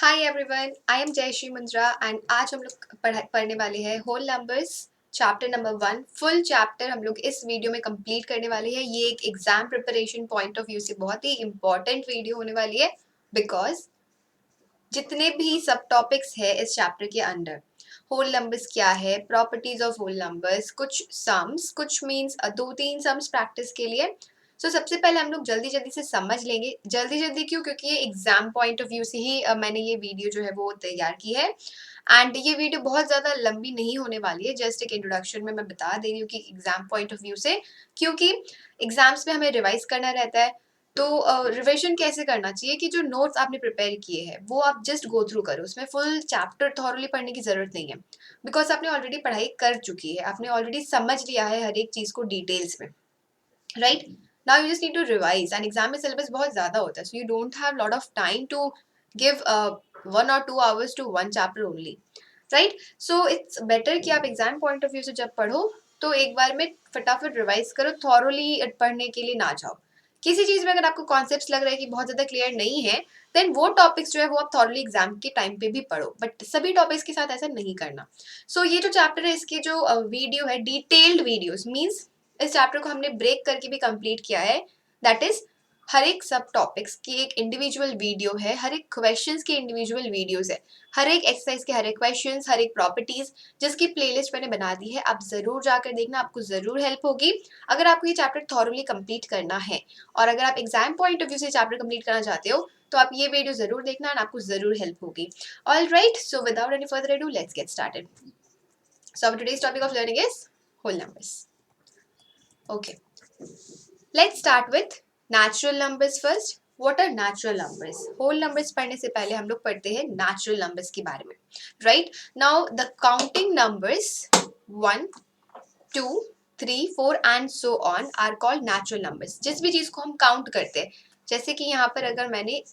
Hi everyone, I am Jayashree Mundra and आज हम लोग पढ़ने वाले हैं whole numbers chapter number 1। Full chapter हम लोग इस वीडियो में कंप्लीट करने वाले हैं। ये एक exam preparation point of view से बहुत ही इंपॉर्टेंट वीडियो होने वाली है बिकॉज जितने भी सब टॉपिक्स है इस चैप्टर के अंडर, होल नंबर्स क्या है, प्रॉपर्टीज ऑफ होल नंबर्स, कुछ सम्स, कुछ मीन्स 2-3 सम्स प्रैक्टिस के लिए। सबसे पहले हम लोग जल्दी जल्दी से समझ लेंगे। जल्दी जल्दी क्यों? क्योंकि ये एग्जाम पॉइंट ऑफ व्यू से ही मैंने ये वीडियो जो है वो तैयार की है एंड ये वीडियो बहुत ज़्यादा लंबी नहीं होने वाली है। जस्ट एक इंट्रोडक्शन में मैं बता दे रही हूँ कि एग्जाम पॉइंट ऑफ व्यू से, क्योंकि एग्जाम्स में हमें रिवाइज करना रहता है। तो रिविजन कैसे करना चाहिए कि जो नोट्स आपने प्रिपेयर किए हैं वो आप जस्ट गो थ्रू करो, उसमें फुल चैप्टर थॉरली पढ़ने की ज़रूरत नहीं है बिकॉज आपने ऑलरेडी पढ़ाई कर चुकी है, आपने ऑलरेडी समझ लिया है हर एक चीज़ को डिटेल्स में, right? Now you just need to revise and exam में सिलेबस बहुत ज़्यादा होता है, so you don't have lot of time to give 1 or 2 hours to one chapter only, right? So it's better कि आप एग्जाम पॉइंट ऑफ व्यू से जब पढ़ो तो एक बार में फटाफट रिवाइज करो, थॉरली पढ़ने के लिए ना जाओ। किसी चीज़ में अगर आपको कॉन्सेप्ट्स लग रहा है कि बहुत ज़्यादा क्लियर नहीं है, देन वो टॉपिक्स जो है वो आप थॉरली एग्जाम के टाइम पे भी पढ़ो, बट सभी टॉपिक्स के साथ ऐसा नहीं करना। ये जो चैप्टर है इसके जो वीडियो है, डिटेल्ड वीडियोस मीन्स इस चैप्टर को हमने ब्रेक करके भी कंप्लीट किया है। दैट इज हर एक सब टॉपिक्स की एक इंडिविजुअल वीडियो है, हर एक क्वेश्चंस की इंडिविजुअल वीडियोस है, हर एक एक्सरसाइज के हर एक क्वेश्चंस, हर एक प्रॉपर्टीज जिसकी प्लेलिस्ट मैंने बना दी है। आप जरूर जाकर देखना, आपको जरूर हेल्प होगी अगर आपको ये चैप्टर थॉरली कंप्लीट करना है। और अगर आप एग्जाम पॉइंट ऑफ व्यू से चैप्टर कंप्लीट करना चाहते हो तो आप ये वीडियो जरूर देखना एंड आपको जरूर हेल्प होगी। All right, so without any further ado let's get started. So today's topic of learning is whole numbers. Okay, let's start with natural numbers first. What are natural numbers? Whole numbers पढ़ने से पहले हम लोग पढ़ते हैं natural numbers के बारे में, right? Now the counting numbers 1, 2, 3, 4 and so on are called natural numbers. जिस भी चीज़ को हम काउंट करते हैं, जैसे कि यहाँ पर अगर मैंने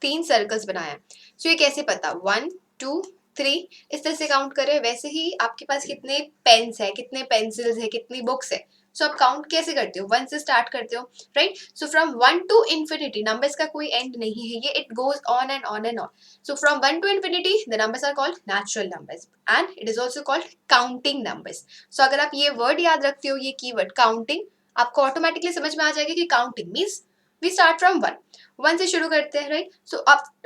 3 सर्कल्स बनाया, तो ये कैसे पता 1, 2, 3 इस तरह से काउंट करें, वैसे ही आपके पास कितने पेन्स है, कितने पेंसिल्स है, कितनी बुक्स है, आप काउंट कैसे करते हो? 1 से स्टार्ट करते हो, right? From 1 to infinity, numbers का कोई एंड नहीं है, ये it goes on and on and on. From 1 to infinity the numbers are called natural numbers and it is also called counting numbers. अगर आप ये वर्ड याद रखते हो, ये कीवर्ड काउंटिंग, आपको ऑटोमेटिकली समझ में आ जाएगा कि counting means we start from 1 से शुरू करते हैं, right?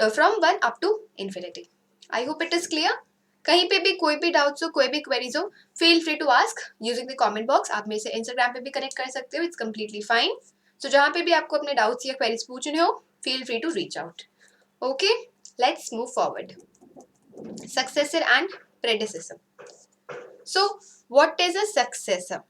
From 1 up to infinity. I hope it is clear. कहीं पे भी कोई भी डाउट्स हो, कोई भी क्वेरीज हो, feel free to ask using the comment box. आप मेरे से इंस्टाग्राम पे भी कनेक्ट कर सकते हो, इट्स कम्प्लीटली फाइन। जहाँ पे भी आपको अपने डाउट्स या क्वेरीज पूछने हो, feel free to reach out. Okay, let's move forward. Successor and predecessor. So, what is a successor?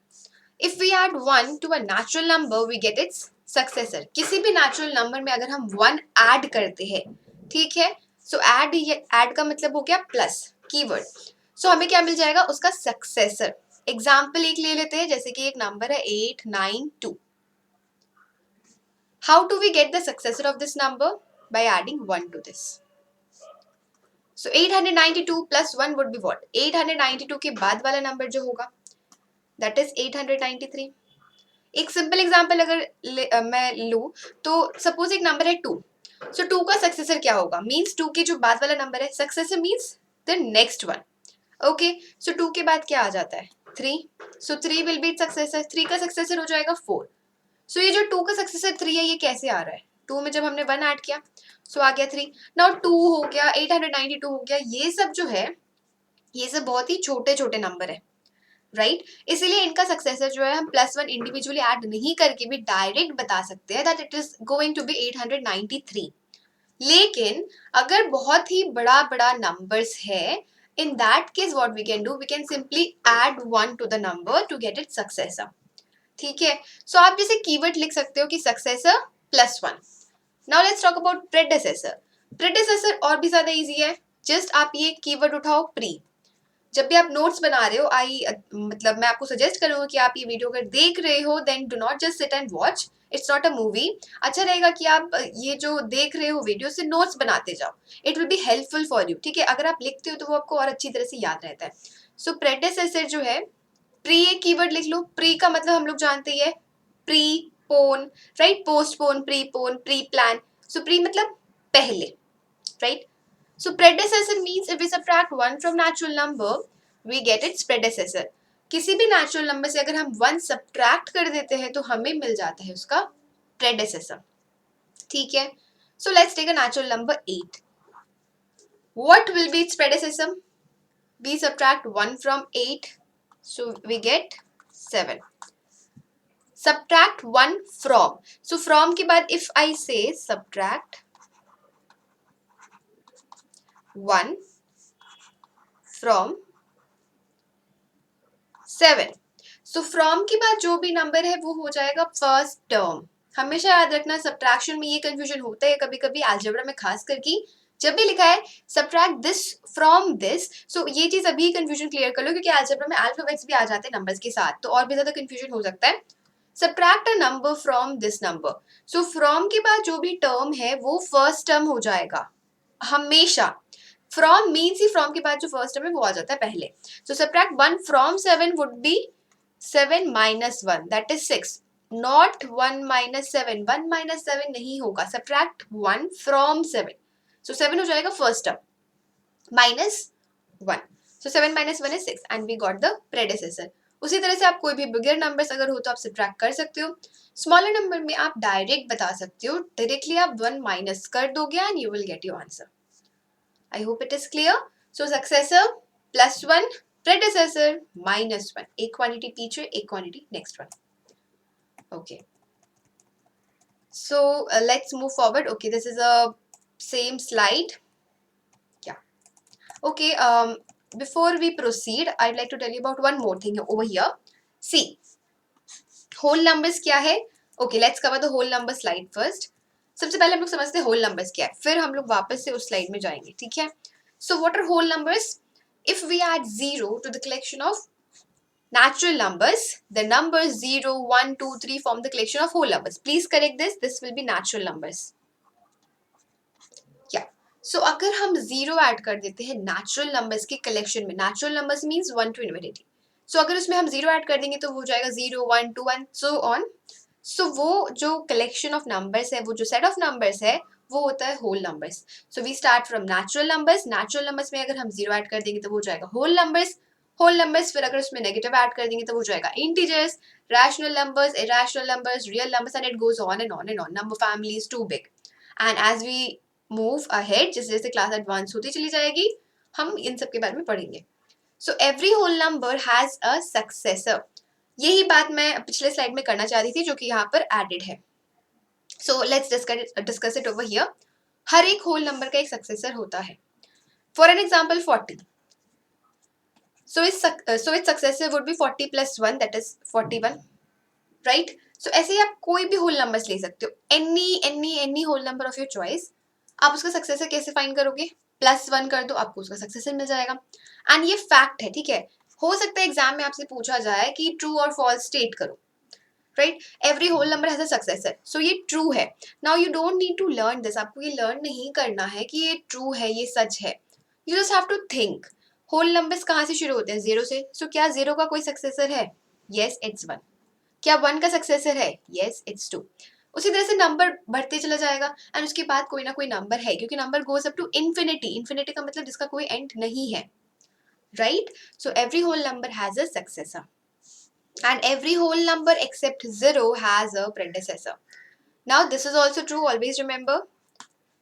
If we add 1 to a natural number, we get its successor. किसी भी natural number में अगर हम 1 add करते हैं, ठीक है? add का मतलब हो गया प्लस कीवर्ड। हमें क्या मिल जाएगा? उसका सक्सेसर। एग्जाम्पल एक ले लेते हैं, जैसे कि एक नंबर है 892। How do we get the successor of this number? By adding 1 to this. 892 plus 1 would be what? 892 के बाद वाला नंबर जो होगा that is 893. एक सिंपल एग्जांपल अगर मैं लूँ तो सपोज एक नंबर है 2, 2 का सक्सेसर क्या होगा? मीन्स 2 के जो बाद वाला नंबर है, successor means the next one. Okay, 2 के बाद क्या आ जाता है? 3, 3 विल बी सक्सेसर, 3 का सक्सेसर हो जाएगा 4। ये जो 2 का सक्सेसर 3 है, ये कैसे आ रहा है? 2 में जब हमने 1 ऐड किया आ गया 3। नाउ 2 हो गया, 892 हो गया, ये सब जो है ये सब बहुत ही छोटे छोटे नंबर है, राइट? इसीलिए इनका सक्सेसर जो है हम +1 इंडिविजुअली ऐड नहीं करके भी डायरेक्ट बता सकते हैं that it is going to be 893। लेकिन अगर बहुत ही बड़ा बड़ा नंबर्स है, in that case what we can do, we can simply add 1 to the number to get its successor. ठीक है? आप जैसे कीवर्ड लिख सकते हो कि successor +1। Now let's talk about प्रेडेसेसर। प्रेडेसेसर और भी ज्यादा इजी है, जस्ट आप ये कीवर्ड उठाओ प्री। जब भी आप नोट्स बना रहे हो, मतलब मैं आपको सजेस्ट करूंगा कि आप ये वीडियो अगर देख रहे हो then do not just sit and watch, it's not a movie. अच्छा रहेगा कि आप ये जो देख रहे हो वीडियो से नोट्स बनाते जाओ, it will be helpful for you, ठीक है? अगर आप लिखते हो तो वो आपको और अच्छी तरह से याद रहता है। प्रेडेसेसर जो है, प्री एक कीवर्ड लिख लो। प्री का मतलब हम लोग जानते ही है, प्री पोन, राइट? पोस्टपोन, प्री पोन, प्री प्लान। प्री मतलब पहले, right? So predecessor means if we subtract 1 from natural number, we get its predecessor. किसी भी natural number से अगर हम 1 subtract कर देते हैं तो हमें मिल जाता है उसका predecessor. ठीक है? So let's take a natural number 8. What will be its predecessor? We subtract 1 from 8, so we get 7. Subtract 1 from. So from के बाद if I say subtract 1 from 7. So from के बाद जो भी नंबर है वो हो जाएगा फर्स्ट टर्म. हमेशा याद रखना सब्ट्रैक्शन में ये कंफ्यूजन होता है कभी कभी अलजेब्रा में, खास करके जब भी लिखा है सब्ट्रैक्ट दिस फ्रॉम दिस. सो ये चीज अभी कंफ्यूजन क्लियर कर लो, क्योंकि अलजेब्रा में अल्फाबेट्स भी आ जाते हैं नंबर्स के साथ, तो और भी ज्यादा कंफ्यूजन हो सकता है. Subtract a number from this number. So from के बाद जो भी टर्म है वो फर्स्ट टर्म हो जाएगा हमेशा. फ्रॉम मीन्स ही फ्रॉम के बाद जो फर्स्ट टर्म है वो आ जाता है पहले. So subtract 1 from 7 would be 7 minus 1, that is 6. Not 1 minus 7. 1 minus 7 नहीं होगा. Subtract 1 from 7. So 7 हो जाएगा first term. Minus 1. So 7 minus 1 is 6. And we got the predecessor. उसी तरह से आप कोई भी बिगर नंबर्स अगर हो तो आप सब्ट्रैक्ट कर सकते हो. स्मॉलर नंबर में आप डायरेक्ट बता सकते हो. डायरेक्टली आप 1 माइनस कर दोगे and you will get your answer. I hope it is clear. So successor +1, predecessor -1. एक क्वांटिटी पीछे, एक quantity next one. Okay, so let's move forward. Okay, this is a same slide. Yeah. Okay, before we proceed, I'd like to tell you about one more thing over here. See, whole numbers क्या है? Okay, let's cover the whole number slide first. सबसे पहले हम लोग समझते हैं whole numbers क्या है, फिर हम लोग वापस से उस स्लाइड में जाएंगे. ठीक है? So what are whole numbers? If we add 0 to the collection of natural numbers, the numbers 0, 1, 2, 3 form the collection of whole numbers. Please correct this. This will be natural numbers. Yeah. So अगर हम 0 add कर देते हैं natural numbers के collection में, natural numbers means 1 to infinity. So अगर उसमें हम 0 ऐड कर देंगे तो हो जाएगा 0, 1, 2 and so on. So वो जो collection of numbers है, वो जो set of numbers है, वो होता है whole numbers. So we start from natural numbers. Natural numbers में अगर हम 0 ऐड कर देंगे तो हो जाएगा whole numbers. होल नंबर्स फिर अगर उसमें नेगेटिव ऐड कर देंगे तो हो जाएगा integers, rational numbers, irrational numbers, real numbers and it goes on and on and on. Number family is too big and as we move ahead, जैसे जैसे क्लास एडवांस होती चली जाएगी हम इन सब के बारे में पढ़ेंगे. So every whole number has a successor. यही बात मैं पिछले स्लाइड में करना चाह रही थी जो कि यहाँ पर एडेड है. So let's discuss it over here. हर एक होल नंबर का एक सक्सेसर होता है. For an example 40. So its successor would be 40 plus 1, that is 41, right? So ऐसे ही आप कोई भी whole numbers ले सकते हो, any whole number of your choice. आप उसका successor कैसे find करोगे? +1 कर दो, आपको उसका successor मिल जाएगा. And ये fact है, ठीक है? हो सकता है एग्जाम में आपसे पूछा जाए कि true और false state करो, right? Every whole number has a successor. So ये true है. Now you don't need to learn this. आपको ये learn नहीं करना है कि ये true है, ये सच है. You just have to think. Whole numbers कहाँ से शुरू होते हैं? 0 से. सो क्या 0 का कोई सक्सेसर है? Yes, it's 1. क्या 1 का सक्सेसर है? Yes, it's 2. उसी तरह से नंबर बढ़ते चला जाएगा एंड उसके बाद कोई ना कोई नंबर है, क्योंकि number goes up to infinity. Infinity का मतलब जिसका कोई एंड नहीं है, right? So every whole number has a successor and every whole number except 0 has a predecessor. Now this is also true, always remember.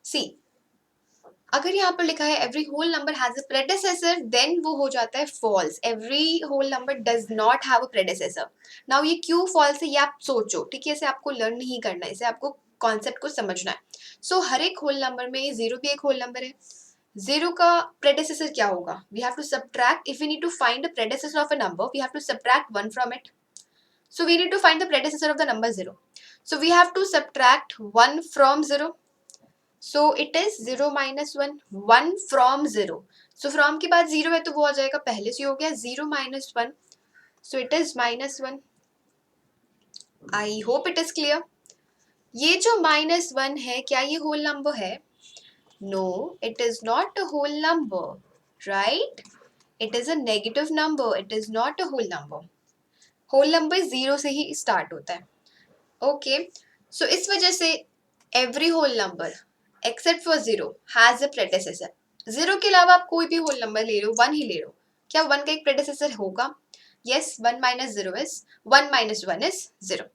See, अगर यहाँ पर लिखा है every whole number has a predecessor, then वो हो जाता है false. Every whole number does not have a predecessor. Now ये क्यों फॉल्स है ये आप सोचो, ठीक है? इसे आपको लर्न नहीं करना है, इसे आपको कॉन्सेप्ट को समझना है. सो हर एक होल नंबर में 0 भी एक होल नंबर है. 0 का प्रेडेसेसर क्या होगा? We have to subtract. If we need to find the predecessor of a number, we have to subtract 1 from it. So we need to find the predecessor of the number 0. So we have to subtract 1 from 0. So it is 0 minus 1. 1 from 0. So from के बाद 0 है तो वो आ जाएगा, पहले से हो गया 0 minus 1. So it is -1. I hope it is clear. ये जो -1 है क्या ये whole number है? No, it is not a whole number, right? It is a negative number. It is not a whole number. Whole number 0 से ही start होता है. Okay, so इस वजह से every whole number except for 0 has a predecessor. 0 के अलावा आप कोई भी होल नंबर ले लो, 1 ही ले लो, क्या 1 का एक प्रेडिसेसर होगा? Yes, 1 minus 0 is 1 minus 1 is 0।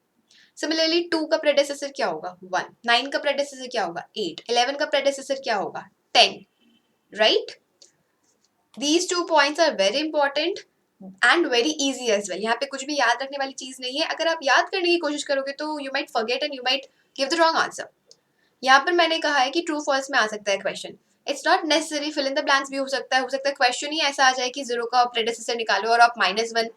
Similarly 2 का प्रेडिसेसर क्या होगा? 1। 9 का प्रेडिसेसर क्या होगा? 8। 11 का प्रेडिसेसर क्या होगा? 10, right? These 2 points are very important and very easy as well. यहाँ पे कुछ भी याद रखने वाली चीज नहीं है। अगर आप याद करने की कोशिश करोगे तो you might forget and you might give the wrong answer. यहाँ पर मैंने कहा है कि ट्रू फॉल्स में आ सकता है question. It's not necessary fill in the blanks भी हो सकता है क्वेश्चन ही ऐसा आ जाए कि 0 का प्रेडिसेसर निकालो और आप -1,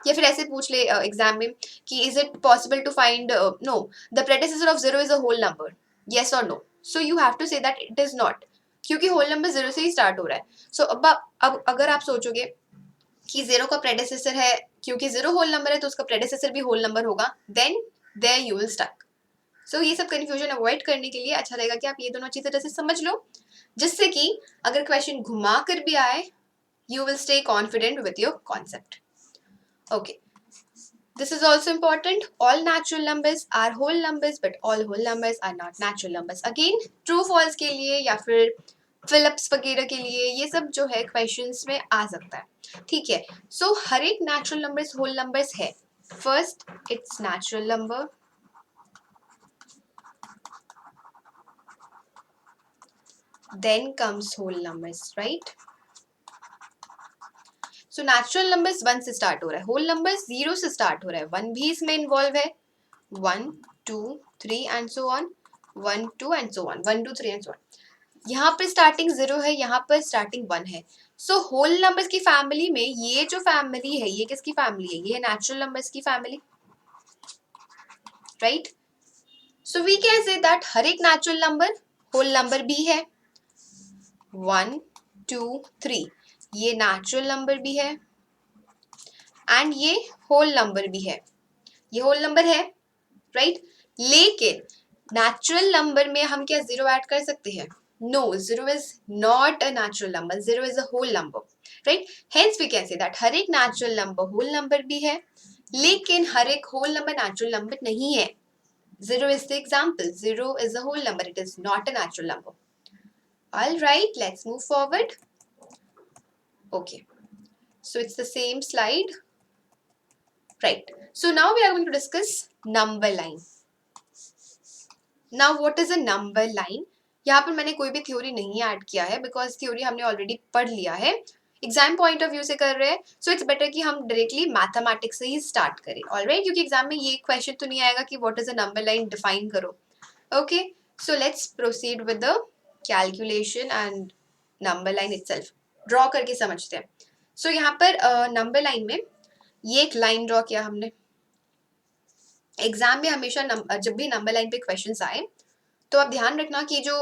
या फिर ऐसे पूछ ले एग्जाम में कि is it possible to find no the predecessor of 0 is a whole number, yes और no? So you have to say that it is not, क्योंकि होल नंबर 0 से ही स्टार्ट हो रहा है। सो अब अगर आप सोचोगे कि 0 का प्रेडिसेसर है, क्योंकि 0 होल नंबर है तो उसका प्रेडिसेसर भी होल नंबर होगा, then there you will stuck. So ये सब कंफ्यूजन अवॉइड करने के लिए अच्छा रहेगा कि आप ये दोनों अच्छी तरह से समझ लो, जिससे कि अगर क्वेश्चन घुमा कर भी आए you will stay confident with your concept. Okay, this is also important. All natural numbers are whole numbers, but all whole numbers are not natural numbers. Again, true false के लिए या फिर फिलिप्स वगैरह के लिए ये सब जो है क्वेश्चंस में आ सकता है, ठीक है? सो हर एक नेचुरल नंबर्स होल नंबर्स है। First it's natural number, then comes whole numbers, right? So natural numbers 1 से स्टार्ट हो रहा है, होल नंबर्स 0 से स्टार्ट हो रहा है, 1 भी इसमें इन्वॉल्व है, 1 2 3 and so on, 1 2 and so on, 1 2 3 and so on. यहाँ पर स्टार्टिंग 0 है, यहाँ पर स्टार्टिंग 1 है। सो होल नंबर्स की फैमिली में ये जो फैमिली है ये किसकी फैमिली है? ये है नेचुरल नंबर्स की family, right? So we can say that हर एक नेचुरल नंबर होल नंबर भी है। 1 2 3 ये नेचुरल नंबर भी है एंड ये होल नंबर भी है, ये होल नंबर है, राइट? लेकिन नेचुरल नंबर में हम क्या 0 ऐड कर सकते हैं? No, 0 is not a natural number, 0 is a whole number, right? Hence we can say that हर एक नेचुरल नंबर होल नंबर भी है, लेकिन हर एक होल नंबर नेचुरल नंबर नहीं है। 0 is the example. 0 is a whole number. It is not a natural number. All right, let's move forward. Okay, so it's the same slide, right? So now we are going to discuss number line. Now what is a number line? यहाँ पर मैंने कोई भी theory नहीं add किया है, because theory हमने already पढ़ लिया है, एग्जाम पॉइंट ऑफ व्यू से कर रहे हैं। सो इट्स बेटर कि हम डायरेक्टली मैथमेटिक्स से ही स्टार्ट करें, ऑलराइट? क्योंकि एग्जाम में ये क्वेश्चन तो नहीं आएगा कि what is a number line, define करो। Okay, so let's proceed with the calculation and number line itself. ड्रॉ करके समझते हैं। सो यहाँ पर नंबर लाइन में ये एक लाइन ड्रॉ किया हमने। एग्जाम में हमेशा जब भी नंबर लाइन पे क्वेश्चंस आए तो आप ध्यान रखना कि जो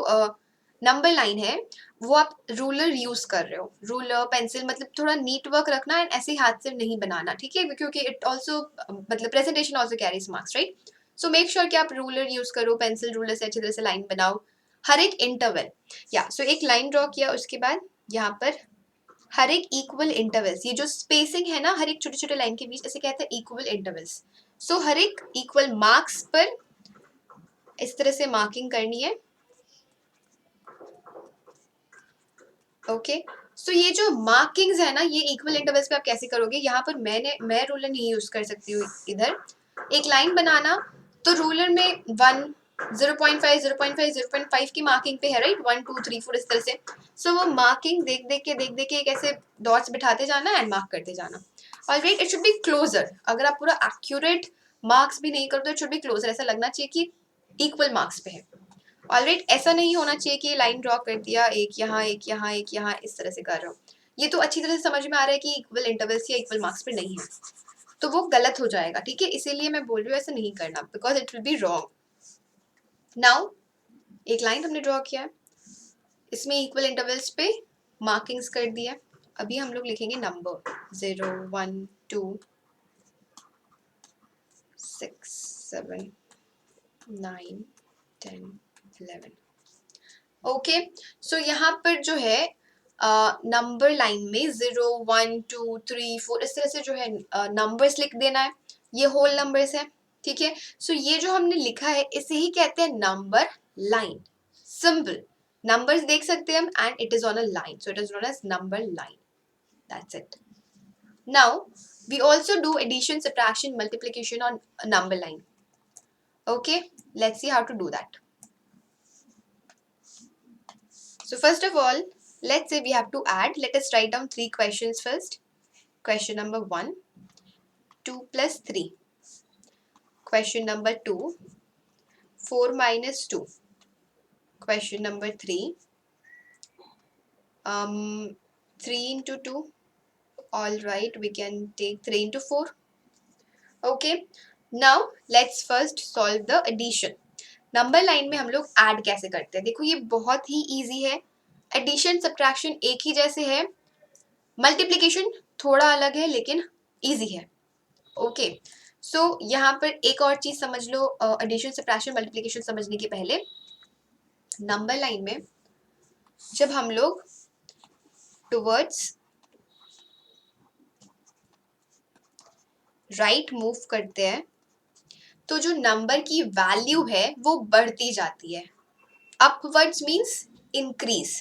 नंबर लाइन है वो आप रूलर यूज कर रहे हो, रूलर पेंसिल, मतलब थोड़ा नीट वर्क रखना एंड ऐसे हाथ से नहीं बनाना, ठीक है? क्योंकि इट ऑल्सो मतलब presentation also carries marks, right? So make sure कि आप रूलर यूज करो, पेंसिल रूलर से अच्छी तरह से लाइन बनाओ हर एक इंटरवल। या सो एक लाइन ड्रॉ किया, उसके बाद यहाँ पर हर एक इक्वल इंटरवल्स, ये जो स्पेसिंग है ना हर एक छोटे छोटे लाइन के बीच, ऐसे कहते हैं इक्वल इंटरवल्स। सो हर एक इक्वल मार्क्स पर इस तरह से मार्किंग करनी है। ओके, सो ये जो मार्किंग्स है ना ये इक्वल इंटरवल्स पे आप कैसे करोगे? यहाँ पर मैं रूलर नहीं यूज कर सकती हूँ। इधर एक लाइन बनाना तो रूलर में 1 0.5 0.5 0.5 की मार्किंग पे है, राइट? 1 2 3 4 इस तरह से। सो वो मार्किंग देख देख के एक ऐसे डॉट्स बिठाते जाना एंड मार्क करते जाना। Alright, it should be closer. अगर आप पूरा एक्यूरेट मार्क्स भी नहीं करते, इट शुड बी क्लोजर, ऐसा लगना चाहिए कि इक्वल मार्क्स पे है। ऑलराइट, ऐसा नहीं होना चाहिए कि लाइन ड्रॉ कर दिया, एक यहाँ एक यहाँ एक यहाँ, इस तरह से कर रहा हूँ। ये तो अच्छी तरह से समझ में आ रहा है कि इक्वल इंटरवल्स या इक्वल मार्क्स पे नहीं है, तो वो गलत हो जाएगा, ठीक है? इसीलिए मैं बोल रही हूँ ऐसा नहीं करना, because it will be wrong. Now एक लाइन हमने ड्रॉ किया है, इसमें इक्वल इंटरवल्स पे मार्किंग्स कर दिया। अभी हम लोग लिखेंगे नंबर 0 1 2 6 7 9 10 11। ओके, सो यहाँ पर जो है नंबर लाइन में 0 1 2 3 4 इस तरह से जो है नंबर्स लिख देना है, ये होल नंबर्स है, ठीक है? सो ये जो हमने लिखा है इसे ही कहते हैं नंबर लाइन, सिंपल। numbers देख सकते हैं हम, and it is on a line, so it is known as number line. That's it. Now we also do addition, subtraction, multiplication on a number line. Okay, let's see how to do that. So first of all, let's say we have to add. Let us write down 3 questions first. Question number 1, 2 plus 3. Question number 2, 4 minus 2. Question number 3, 3 into 2. All right, we can take 3 into 4. Okay, now let's first solve the addition. Number line में हम लोग add कैसे करते हैं? देखो ये बहुत ही easy है. एडिशन सब्ट्रैक्शन एक ही जैसे है, मल्टीप्लिकेशन थोड़ा अलग है लेकिन इजी है. ओके, सो यहाँ पर एक और चीज समझ लो. एडिशन सब्ट्रैक्शन मल्टीप्लिकेशन समझने के पहले नंबर लाइन में जब हम लोग टुवर्ड्स राइट मूव करते हैं तो जो नंबर की वैल्यू है वो बढ़ती जाती है. Upwards means increase,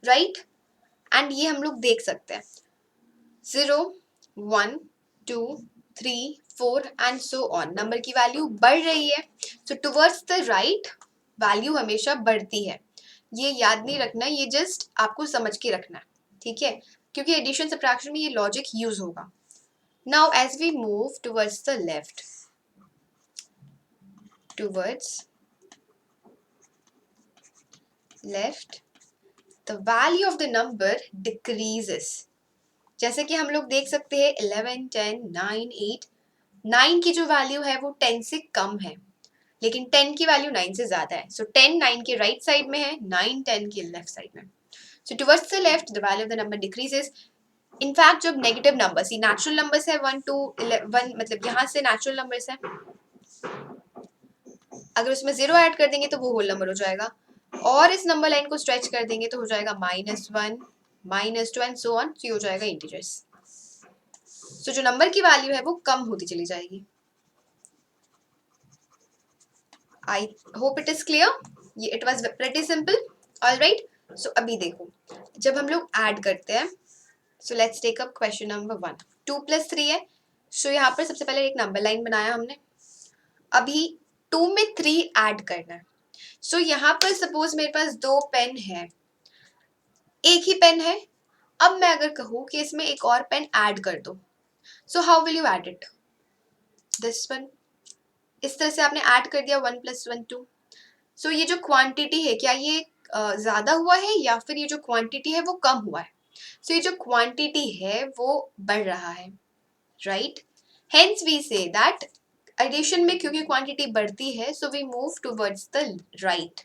right? And ये हम लोग देख सकते हैं 0, 1, 2, 3, 4 एंड सो ऑन. नंबर की वैल्यू बढ़ रही है. सो टुवर्ड्स द राइट वैल्यू हमेशा बढ़ती है. ये याद नहीं रखना, ये जस्ट आपको समझ के रखना है, ठीक है? क्योंकि एडिशन सब्ट्रैक्शन में ये लॉजिक यूज होगा. Now as we move towards the left, towards left, the value of the number decreases. जैसे कि हम लोग देख सकते हैं 11, 10, 9, 8. 9 की जो वैल्यू है वो 10 से कम है, लेकिन 10 की वैल्यू 9 से ज्यादा है. सो 10 9 के राइट साइड में है, 9 10 के लेफ्ट साइड में. So towards the left the value of the number decreases. In fact जब नेगेटिव नंबर्स, ये नेचुरल नंबर्स है 1 2 11, मतलब यहाँ से नेचुरल नंबर्स है, अगर उसमें 0 ऐड कर देंगे तो वो होल नंबर हो जाएगा, और इस नंबर लाइन को स्ट्रेच कर देंगे तो हो जाएगा -1, -2 एंड सो ऑन. तो ये हो जाएगा इंटीजर्स. सो जो नंबर की वैल्यू है वो कम होती चली जाएगी. I hope it is clear. Yeah it was pretty simple. Alright, so अभी देखो जब हम लोग ऐड करते हैं, so let's take up question number 1. 2 + 3 है. सो यहाँ पर सबसे पहले एक नंबर लाइन बनाया हमने. अभी 2 में 3 ऐड करना है. सो यहाँ पर सपोज मेरे पास 2 पेन है, एक ही पेन है. अब मैं अगर कहूँ कि इसमें एक और पेन ऐड कर दो, so how will you add it? This one. इस तरह से आपने ऐड कर दिया 1 + 1 2. सो ये जो क्वांटिटी है, क्या ये ज्यादा हुआ है या फिर ये जो क्वांटिटी है वो कम हुआ है? सो ये जो क्वांटिटी है वो बढ़ रहा है, right? Hence we say that addition में क्योंकि क्वांटिटी बढ़ती है, so we move towards the right.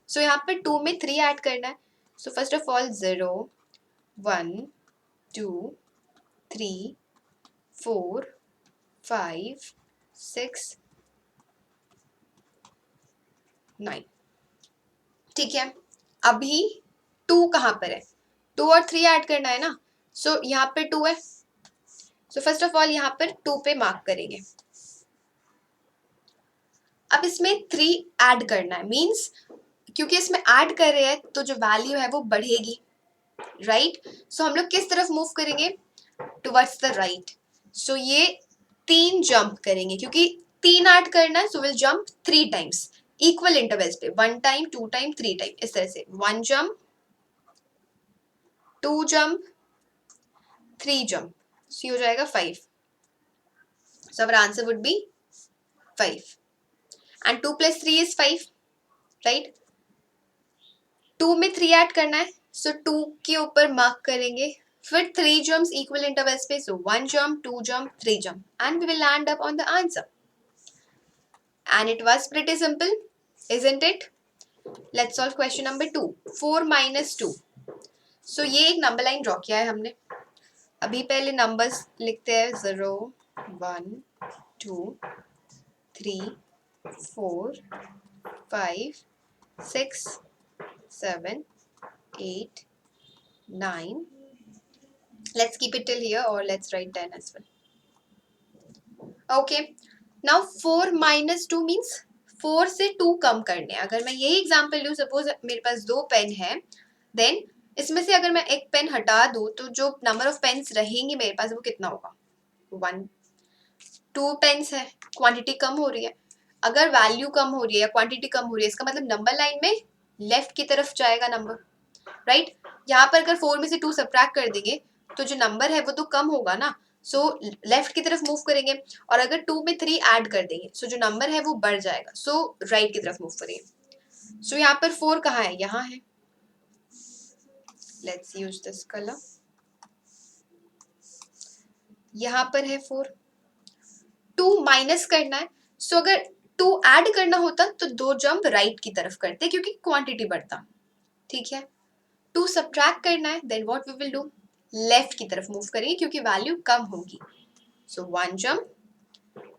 So यहाँ पर 2 में 3 ऐड करना है. So first of all 0, 1, 2, 3, 4, 5, 6, 9. ठीक है, अभी 2 कहाँ पर है? 2 और 3 ऐड करना है ना. सो यहाँ पर 2 है. सो फर्स्ट ऑफ ऑल यहाँ पर 2 पे मार्क करेंगे. अब इसमें 3 ऐड करना है, मीन्स क्योंकि इसमें ऐड कर रहे हैं तो जो वैल्यू है वो बढ़ेगी, राइट? सो हम लोग किस तरफ मूव करेंगे? Towards the right. सो ये 3 जंप करेंगे, क्योंकि 3 ऐड करना है. So will jump 3 times equal intervals पे, 1 टाइम 2 टाइम 3 टाइम, इस तरह से 1 जंप, 2 जंप, 3 जंप. सो हो जाएगा 5. So our answer would be 5. And 2 + 3 is 5, right? 2 में 3 ऐड करना है. सो 2 के ऊपर मार्क करेंगे, फिर 3 जंप्स इक्वल इंटरवल्स पे. So 1 jump, 2 jump, 3 jump, and we will land up on the answer. And it was pretty simple, isn't it? Let's solve question number 2. 4 - 2. सो ये एक नंबर लाइन ड्रॉ किया है हमने. अभी पहले नंबर्स लिखते हैं 0, 1, 2, 3, 4, 5, 6, 7, 8, 9. Let's keep it till here, or let's write 10 as well. Okay. Now 4 - 2 means 4 से 2 कम करने हैं। अगर मैं यही एग्जांपल लूँ, सपोज मेरे पास 2 पेन है, देन इसमें से अगर मैं एक पेन हटा दूँ तो जो नंबर ऑफ पेन्स रहेंगे मेरे पास वो कितना होगा? 1। 2 पेन्स है, क्वांटिटी कम हो रही है। अगर वैल्यू कम हो रही है या क्वांटिटी कम हो रही है, इसका मतलब नंबर लाइन में लेफ्ट की तरफ जाएगा नंबर, राइट? यहाँ पर अगर 4 में से 2 सब्ट्रैक्ट कर देंगे तो जो नंबर है वो तो कम होगा ना, सो लेफ्ट की तरफ मूव करेंगे। और अगर 2 में 3 ऐड कर देंगे सो जो नंबर है वो बढ़ जाएगा, सो राइट की तरफ मूव करेंगे। सो यहाँ पर 4 कहाँ है? यहाँ है। Let's use this colour. यहाँ पर है 4। 2 माइनस करना है, सो अगर 2 ऐड करना होता तो 2 जंप राइट की तरफ करते क्योंकि क्वांटिटी बढ़ता, ठीक है। 2 सब्ट्रैक्ट करना है, then what we will do? Left की तरफ मूव करेंगे क्योंकि वैल्यू कम होगी। सो 1 जंप,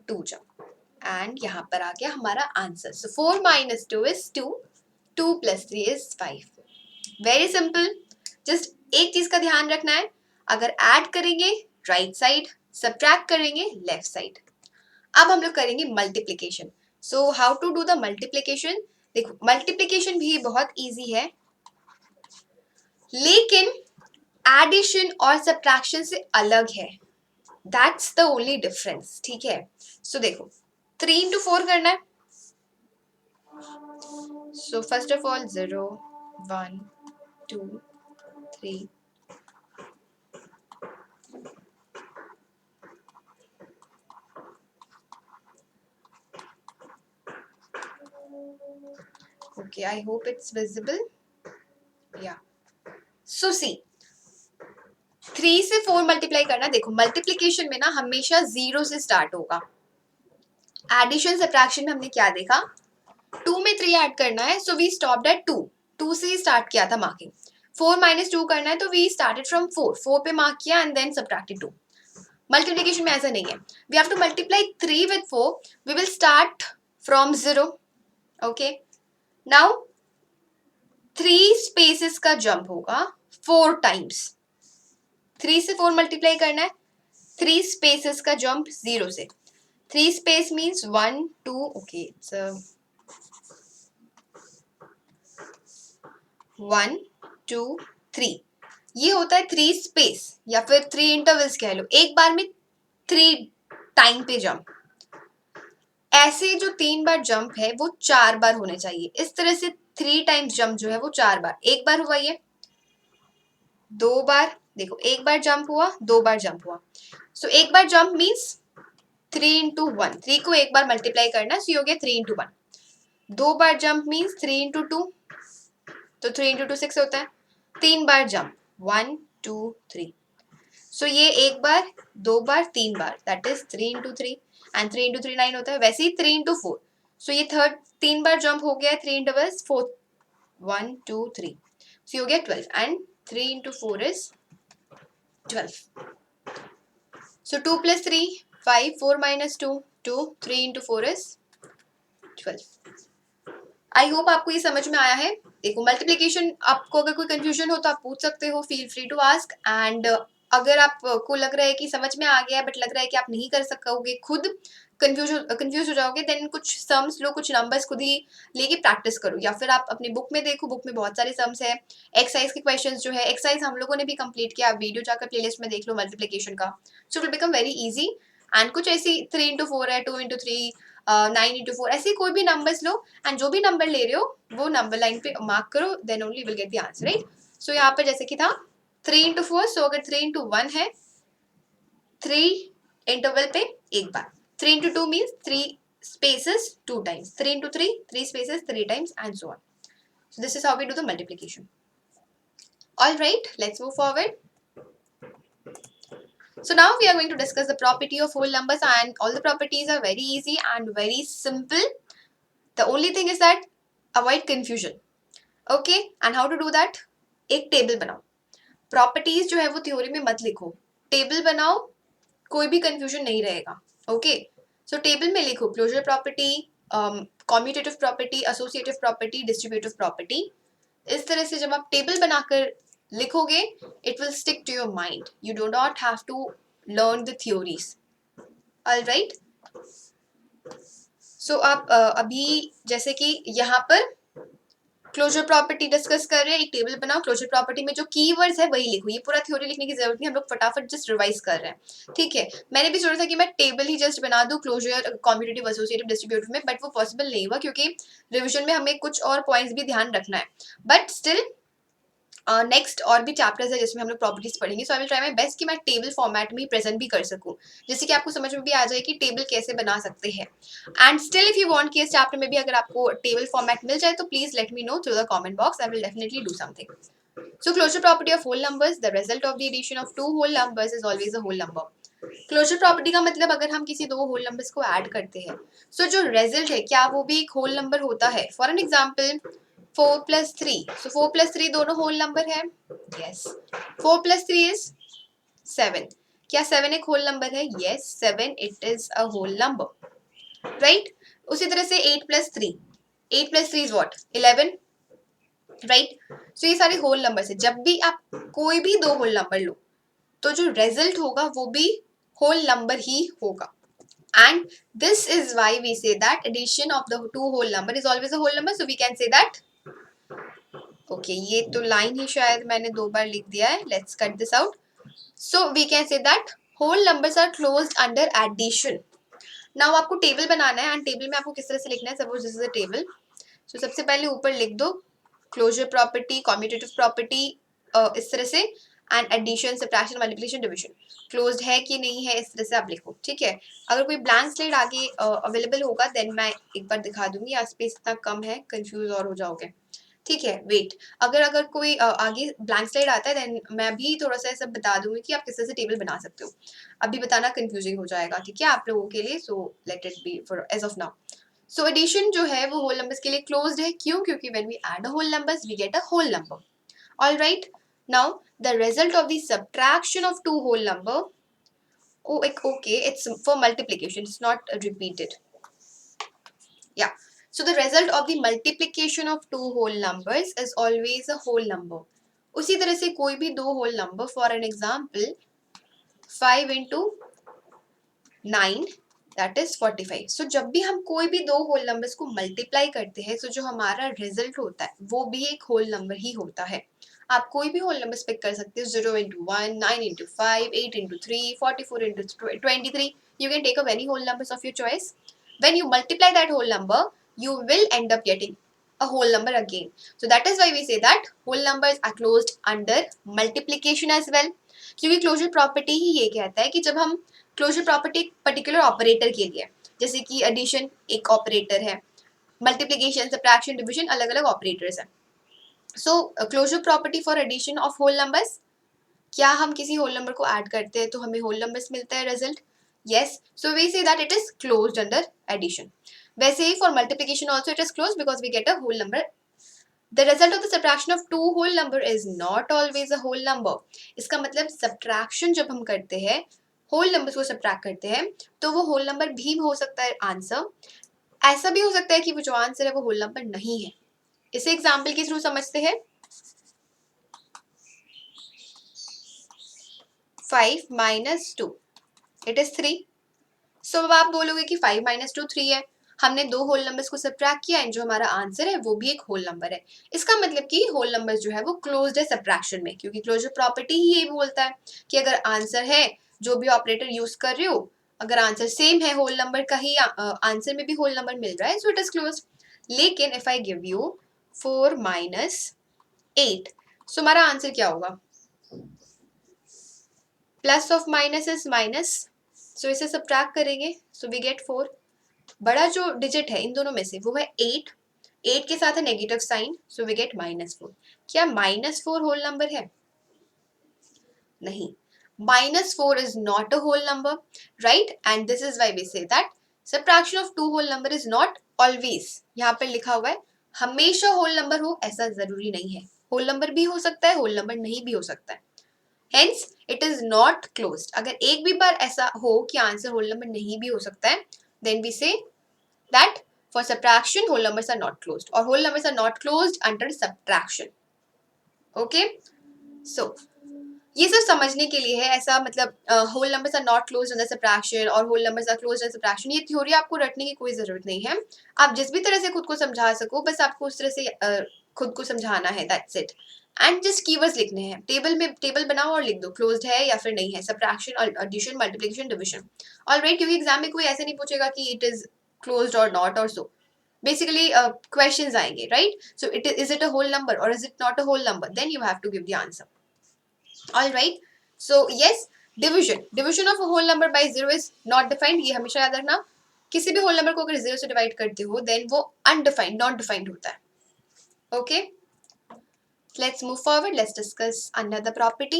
2 जंप, एंड यहाँ पर आ गया हमारा answer. So 4 minus 2 is 2, 2 plus 3 is 5। Very simple. Just एक चीज का ध्यान रखना है, अगर ऐड करेंगे राइट साइड, सब्ट्रैक्ट करेंगे लेफ्ट साइड। अब हम लोग करेंगे multiplication. So how to do the multiplication? देखो, मल्टीप्लीकेशन भी बहुत इजी है, लेकिन एडिशन और सब्ट्रैक्शन से अलग है। दैट्स द ओनली डिफरेंस, ठीक है। सो देखो, 3 into 4 करना है। So first of all 0, 1, 2, 3, okay, I hope it's visible, yeah. So see, 3 से 4 मल्टीप्लाई करना। देखो, मल्टीप्लीकेशन में ना हमेशा 0 से स्टार्ट होगा। एडिशन सब्ट्रैक्शन में हमने क्या देखा? 2 में 3 ऐड करना है, सो वी स्टॉप्ड एट 2, 2 से ही स्टार्ट किया था मार्किंग। 4 minus 2 करना है तो वी स्टार्टेड फ्रॉम 4, 4 पे मार्क किया एंड देन सब्ट्रैक्टेड 2। मल्टीप्लिकेशन में ऐसा नहीं है, we have to multiply 3 with 4, we will start from 0, okay. Now 3 spaces का जंप होगा 4 टाइम्स। 3 से 4 मल्टीप्लाई करना है, 3 स्पेसेस का जंप 0 से। 3 स्पेस मीन्स 1, 2, ओके, इट्स 1, 2, 3। ये होता है 3 स्पेस या फिर 3 इंटरवल्स कह लो, एक बार में 3 टाइम पे जंप। ऐसे जो 3 बार जंप है वो 4 बार होने चाहिए। इस तरह से 3 टाइम्स जंप जो है वो 4 बार। एक बार हुआ ये, 2 बार, देखो एक बार जंप हुआ, 2 बार जंप हुआ। सो एक बार जंप मीन्स 3 into 1, 3 को एक बार मल्टीप्लाई करना, सो ये हो गया 3 into 1। 2 बार जंप मीन्स 3 into 2, तो 3 into 2 6 होता है। 3 बार जंप 1, 2, 3, सो ये एक बार, 2 बार, 3 बार, that is 3 into 3, and 3 into 3 9 होता है। वैसे ही 3 into 4, सो ये 3 बार जंप हो गया है, 3 इंटरवल्स, 4, 1, 2, 3, सो ये हो गया 12, and 3 into 4 is 12। So 2 plus 3, 5, 4 minus 2, 2, 3 into 4 is 12। I hope आपको ये समझ में आया है। देखो, मल्टीप्लिकेशन आपको अगर कोई कंफ्यूजन हो तो आप पूछ सकते हो, feel free to ask. And अगर आपको लग रहा है कि समझ में आ गया है बट लग रहा है कि आप नहीं कर सकोगे, खुद कंफ्यूज हो जाओगे, देन कुछ सम्स लो, कुछ नंबर्स खुद ही लेके प्रैक्टिस करो, या फिर आप अपनी बुक में देखो, बुक में बहुत सारे सम्स है। एक्सरसाइज के क्वेश्चंस जो है, एक्सरसाइज हम लोगों ने भी कंप्लीट किया, आप वीडियो जाकर प्लेलिस्ट में देख लो मल्टीप्लिकेशन का। So it will become very easy. And कुछ ऐसी 3 into 4 है, 2 into 3, 9 into 4, ऐसे कोई भी नंबर्स लो एंड जो भी नंबर ले रहे हो वो नंबर लाइन पे मार्क करो, then only will get the answer, right. So यहाँ पर जैसे कि था 3 into 4, सो अगर 3 into 1 है, 3 इंटरवल पे एक बार। 3 into 2 means 3 spaces 2 times। 3 into 3, 3 spaces 3 times, and so on. So this is how we do the multiplication. All right, let's move forward. So now we are going to discuss the property of whole numbers, and all the properties are very easy and very simple. The only thing is that avoid confusion. Okay, and how to do that? एक table बनाओ। Properties जो है वो theory में मत लिखो, table बनाओ, कोई भी कंफ्यूजन नहीं रहेगा। ओके, सो टेबल में लिखो closure property, commutative property, associative property, distributive property. इस तरह से जब आप टेबल बनाकर लिखोगे, it will stick to your mind, you do not have to learn the theories. All right, so आप अभी जैसे कि यहाँ पर क्लोजर प्रॉपर्टी डिस्कस कर रहे हैं, एक टेबल बनाओ, क्लोजर प्रॉपर्टी में जो कीवर्ड्स है वही लिखो, ये पूरा थ्योरी लिखने की जरूरत नहीं, हम लोग फटाफट जस्ट रिवाइज कर रहे हैं, ठीक है। मैंने भी सोचा था कि मैं टेबल ही जस्ट बना दूं क्लोजर कॉम्यूटेटिव एसोसिएटिव डिस्ट्रीब्यूटिव में, बट वो पॉसिबल नहीं हुआ क्योंकि रिविजन में हमें कुछ और पॉइंट्स भी ध्यान रखना है, बट स्टिल नेक्स्ट और भी चैप्टर्स है जिसमें हम लोग प्रॉपर्टीज पढ़ेंगे, so I will try my best कि मैं टेबल फॉर्मेट में ही प्रेजेंट भी कर सकूं, जिससे कि आपको समझ में भी आ जाए कि टेबल कैसे बना सकते हैं। And still if you want कि इस चैप्टर में भी अगर आपको टेबल फॉर्मेट मिल जाए तो please let me know through the comment box, I will definitely do something. So closure property of whole numbers, the result of the addition of two whole numbers is always a whole number. Closure property का मतलब अगर हम किसी दो whole numbers को add करते हैं, सो जो रिजल्ट है क्या वो भी एक होल नंबर होता है। फॉर एन एग्जांपल 4+3, सो 4+3 दोनों होल नंबर है, यस। 4+3 इज 7, क्या 7 एक होल नंबर है? Yes, 7 it is a whole number, right. उसी तरह से 8+3, 8+3 इज व्हाट? 11, राइट। सो ये सारे होल नंबर है, जब भी आप कोई भी दो होल नंबर लो तो जो रिजल्ट होगा वो भी होल नंबर ही होगा। And this is why we say that addition of the two whole number is always a whole number. So we can say that, okay, ये तो लाइन ही शायद मैंने दो बार लिख दिया है, let's cut this out. So we can say that whole numbers are closed under addition. Now आपको table बनाना है, एंड टेबल में आपको किस तरह से लिखना है, suppose this is a table, so सबसे पहले ऊपर लिख दो क्लोजर प्रॉपर्टी, कॉम्यूटेटिव प्रॉपर्टी, इस तरह से, and addition, subtraction, multiplication, division closed है कि नहीं है, इस तरह से आप लिखो, ठीक है। अगर कोई ब्लैंक स्लेट आगे अवेलेबल होगा देन मैं एक बार दिखा दूंगी, आज स्पेस इतना कम है, कंफ्यूज और हो जाओगे, ठीक है। वेट, अगर अगर कोई आगे ब्लैंक स्लेट आता है देन मैं भी थोड़ा सा सब बता दूंगी कि आप किस तरह से टेबल बना सकते हो, अभी बताना कंफ्यूजिंग हो जाएगा, ठीक है, आप लोगों के लिए। So let it be for as of now. So addition जो है वो होल नंबर्स के लिए क्लोज्ड है, क्यों? क्योंकि when we add a whole numbers we get a whole number. All right. Now the result of the subtraction of two whole number. Oh, okay. It's for multiplication. It's not repeated. Yeah. So the result of the multiplication of two whole numbers is always a whole number. उसी तरह से कोई भी दो whole number, for an example 5 into 9 that is 45. So जब भी हम कोई भी दो whole numbers को multiply करते हैं, so जो हमारा result होता है वो भी एक whole number ही होता है। आप कोई भी होल नंबर पिक कर सकते हो, 0 into 1, 9 into 5, 8 into 3, 44 into 23. You can take up any whole numbers of your choice. When you multiply that whole number, you will end up getting a whole number again. So that is why we say that whole numbers are closed under multiplication as well. क्योंकि closure property ही ये कहता है कि जब हम closure property एक particular operator के लिए, जैसे कि एडिशन एक ऑपरेटर है, मल्टीप्लिकेशन, सब्ट्रैक्शन, डिवीजन अलग अलग ऑपरेटर्स हैं। So closure property for addition of whole numbers, क्या हम किसी होल नंबर को ऐड करते हैं तो हमें होल नंबर्स मिलता है result? Yes, so we say that it is closed under addition. वैसे ही for multiplication also it is closed because we get a whole number. The result of the subtraction of two whole number is not always a whole number. इसका मतलब subtraction जब हम करते हैं, whole numbers को subtract करते हैं, तो वो होल नंबर भी हो सकता है आंसर। ऐसा भी हो सकता है कि वो जो आंसर है वो होल नंबर नहीं है। इसे एग्जाम्पल के थ्रू समझते हैं। 5 minus 2 it is 3. सो अब आप बोलोगे कि 5 minus 2 3 है, हमने दो होल नंबर्स को सब्ट्रैक्ट किया एंड जो हमारा आंसर है वो भी एक होल नंबर है। इसका मतलब कि होल नंबर्स जो है वो क्लोज्ड है सब्ट्रैक्शन में, क्योंकि क्लोजर प्रॉपर्टी ही यही बोलता है कि अगर आंसर है, जो भी ऑपरेटर यूज कर रहे हो, अगर आंसर सेम है, होल नंबर का ही आंसर में भी होल नंबर मिल रहा है, सो इट इज क्लोज्ड। लेकिन if I give you 4 minus 8, so हमारा आंसर क्या होगा? Plus of minus is minus, so इसे सब्ट्रैक्ट करेंगे, सो वी गेट 4। बड़ा जो डिजिट है इन दोनों में से वो है 8, 8 के साथ है negative sign, so we get -4। क्या -4 होल नंबर है? नहीं, -4 is not a whole number, right. And this is why we say that subtraction of two whole number is not always, यहाँ पर लिखा हुआ है हमेशा होल नंबर हो, ऐसा जरूरी नहीं है। होल नंबर भी हो सकता है, होल नंबर नहीं भी हो सकता है। Hence, it is not closed. अगर एक भी बार ऐसा हो कि आंसर होल नंबर नहीं भी हो सकता है, then we say that for subtraction whole numbers are not closed, or whole numbers are not closed under subtraction. Okay, so ये सिर्फ समझने के लिए है, ऐसा मतलब whole numbers are not closed under subtraction और whole numbers are closed under subtraction, ये थ्योरी आपको रटने की कोई जरूरत नहीं है। आप जिस भी तरह से खुद को समझा सको, बस आपको उस तरह से खुद को समझाना है, that's it. And just keywords लिखने हैं, टेबल में टेबल बनाओ और लिख दो क्लोज्ड है या फिर नहीं है, subtraction, addition, multiplication, division. Alright, क्योंकि एग्जाम में कोई ऐसे नहीं पूछेगा कि इट इज क्लोज्ड और नॉट और सो। बेसिकली क्वेश्चंस आएंगे, right? So it is it a whole number और is it not a whole number, then you have to give the answer. Alright, so yes, division of a whole number by zero is not defined, ये हमेशा याद रखना। किसी भी whole number को अगर zero से डिवाइड करते हो देन वो अनडिफाइंड, नॉट डिफाइंड होता है। Okay, let's move forward. Let's discuss another property.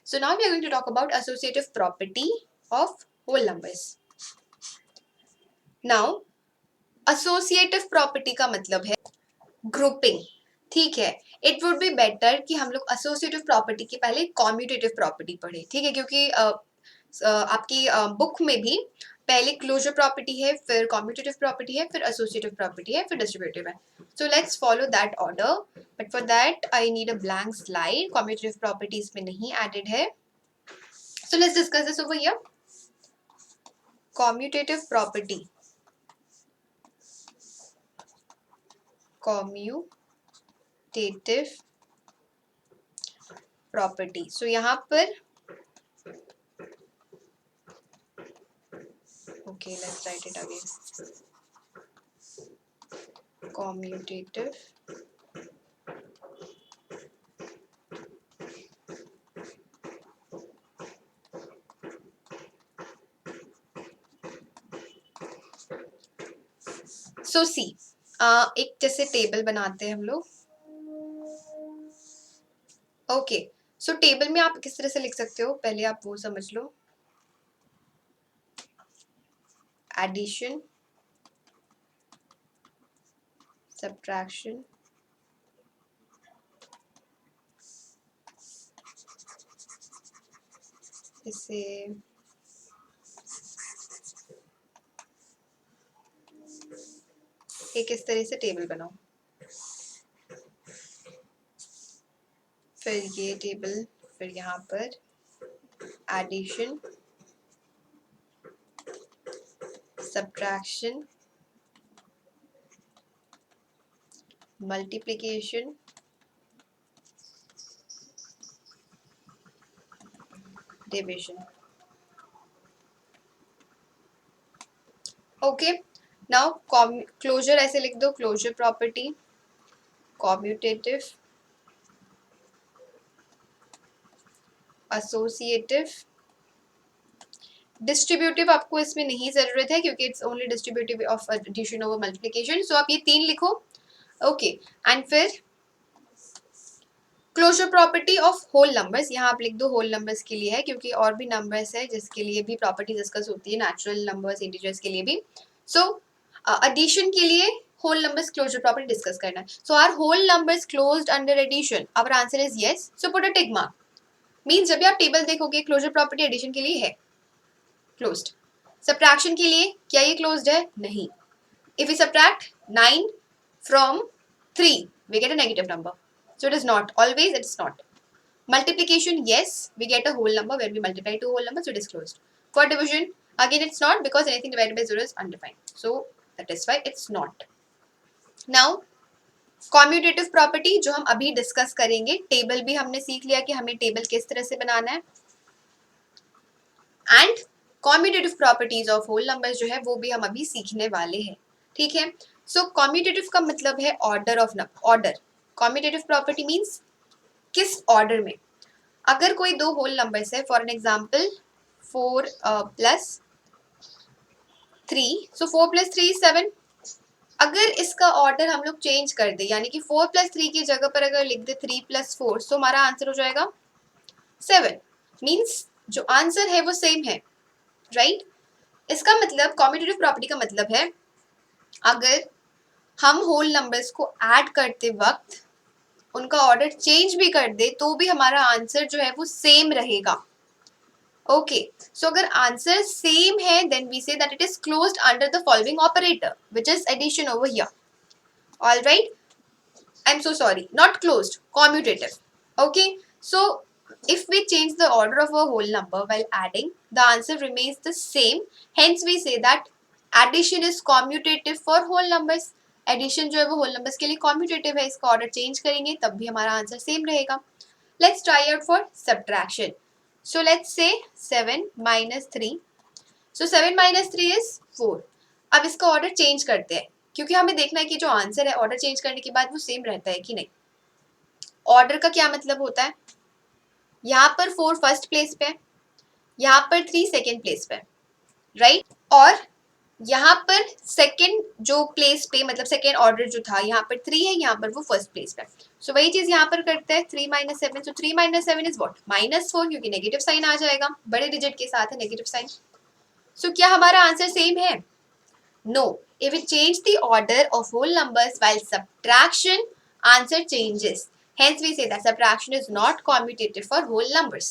So now we are going to talk about associative property of whole numbers. Now associative property का मतलब है ग्रुपिंग, ठीक है? इट वुड बी बेटर कि हम लोग एसोसिएटिव प्रॉपर्टी के पहले कॉम्यूटेटिव प्रॉपर्टी पढ़े, ठीक है? क्योंकि आपकी बुक में भी पहले क्लोजर प्रॉपर्टी है, फिर कॉम्यूटेटिव प्रॉपर्टी है, फिर एसोसिएटिव प्रॉपर्टी है, फिर डिस्ट्रीब्यूटिव है। So let's follow that order, but for that I need a blank slide. Commutative property इसमें नहीं एडेड है, so let's discuss this over here. Commutative property, commutative property, so यहाँ पर okay, let's write it again. Commutative so see, एक जैसे table बनाते हैं हम लोग। ओके, सो टेबल में आप किस तरह से लिख सकते हो, पहले आप वो समझ लो। एडिशन, सब्ट्रैक्शन, इसे एक इस तरह से टेबल बनाओ, फिर ये टेबल, फिर यहाँ पर addition, subtraction, multiplication, division. Okay, now closure ऐसे लिख दो, closure property, commutative, associative, distributive आपको इसमें नहीं जरूरत है क्योंकि it's only distributive of addition over multiplication, so आप ये तीन लिखो। ओके, एंड फिर closure property of whole numbers, यहाँ आप लिख दो होल नंबर्स के लिए है, क्योंकि और भी नंबर्स है जिसके लिए भी प्रॉपर्टी डिस्कस होती है, नेचुरल नंबर्स, इंटीजर्स के लिए भी। सो एडिशन के लिए whole numbers closure property discuss करना है। So are whole numbers closed under addition? Our answer is yes, so put a tick mark. Means जब भी आप टेबल देखोगे क्लोजर प्रॉपर्टी एडिशन के लिए है क्लोज्ड। सब्ट्रैक्शन के लिए क्या ये क्लोज्ड है? नहीं। If we subtract 9 from 3 we get a negative number, so it is not, always it's not. Multiplication, yes, we get a whole number when we multiply two whole numbers, so it is closed. For division, again it's not, because anything divided by 0 is undefined, so that is why it's not. Now commutative property जो हम अभी discuss करेंगे, table भी हमने सीख लिया कि हमें टेबल किस तरह से बनाना है, and commutative properties of whole numbers जो है वो भी हम अभी सीखने वाले हैं, ठीक है? सो कॉम्यूटेटिव का मतलब है order of order. Commutative property means किस ऑर्डर में। अगर कोई दो होल नंबर्स है, for an example 4 + 3, so 4 + 3 is 7। अगर इसका ऑर्डर हम लोग चेंज कर दे, यानी कि 4 + 3 की जगह पर अगर लिख दे 3 + 4, सो हमारा आंसर हो जाएगा 7। मीन्स जो आंसर है वो सेम है, राइट? इसका मतलब कॉम्यूटेटिव प्रॉपर्टी का मतलब है अगर हम होल नंबर्स को ऐड करते वक्त उनका ऑर्डर चेंज भी कर दे तो भी हमारा आंसर जो है वो सेम रहेगा। ओके, सो अगर आंसर सेम है then we say that it is closed under the following operator which is addition over here. Alright, I am so sorry, not closed, commutative. Okay, so If we change the order of a whole number while adding, the answer remains the same. Hence we say that addition is commutative for whole numbers. Addition जो है वो whole numbers के लिए commutative है, इसका order change करेंगे तब भी हमारा आंसर सेम रहेगा. Let's try out for subtraction. So let's say 7 minus 3. So 7 minus 3 is 4. अब इसका ऑर्डर चेंज करते हैं क्योंकि हमें देखना है कि जो आंसर है ऑर्डर चेंज करने के बाद वो सेम रहता है कि नहीं. ऑर्डर का क्या मतलब होता है, यहाँ पर 4 फर्स्ट प्लेस पे, यहाँ पर 3 सेकेंड प्लेस पे, राइट. और यहाँ पर सेकेंड जो प्लेस पे मतलब सेकेंड ऑर्डर जो था यहाँ पर 3 है, यहाँ पर वो फर्स्ट प्लेस पे. सो वही चीज यहाँ पर करते हैं 3 minus 7. So 3 minus 7 is what, -4, क्योंकि नेगेटिव साइन आ जाएगा, बड़े डिजिट के साथ है नेगेटिव साइन. सो क्या हमारा आंसर सेम है? No. If we change the order of whole numbers while subtraction, answer changes. Hence we say that subtraction is not commutative for whole numbers.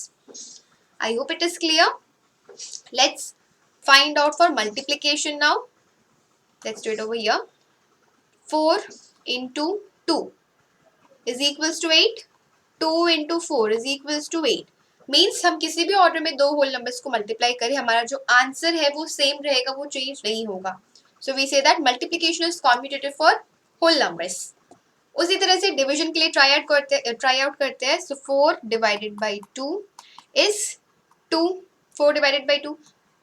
I hope it is clear. Let's find out for multiplication now. Let's do it over here. 4 into 2 is equals to 8. 2 into 4 is equals to 8. Means हम किसी भी order में दो whole numbers को multiply करें, हमारा जो answer है वो सेम रहेगा, वो चेंज नहीं होगा. So we say that multiplication is commutative for whole numbers. उसी तरह से डिवीजन के लिए ट्राई आउट करते हैं. सो 4 divided by 2 is 2. 4 divided by 2.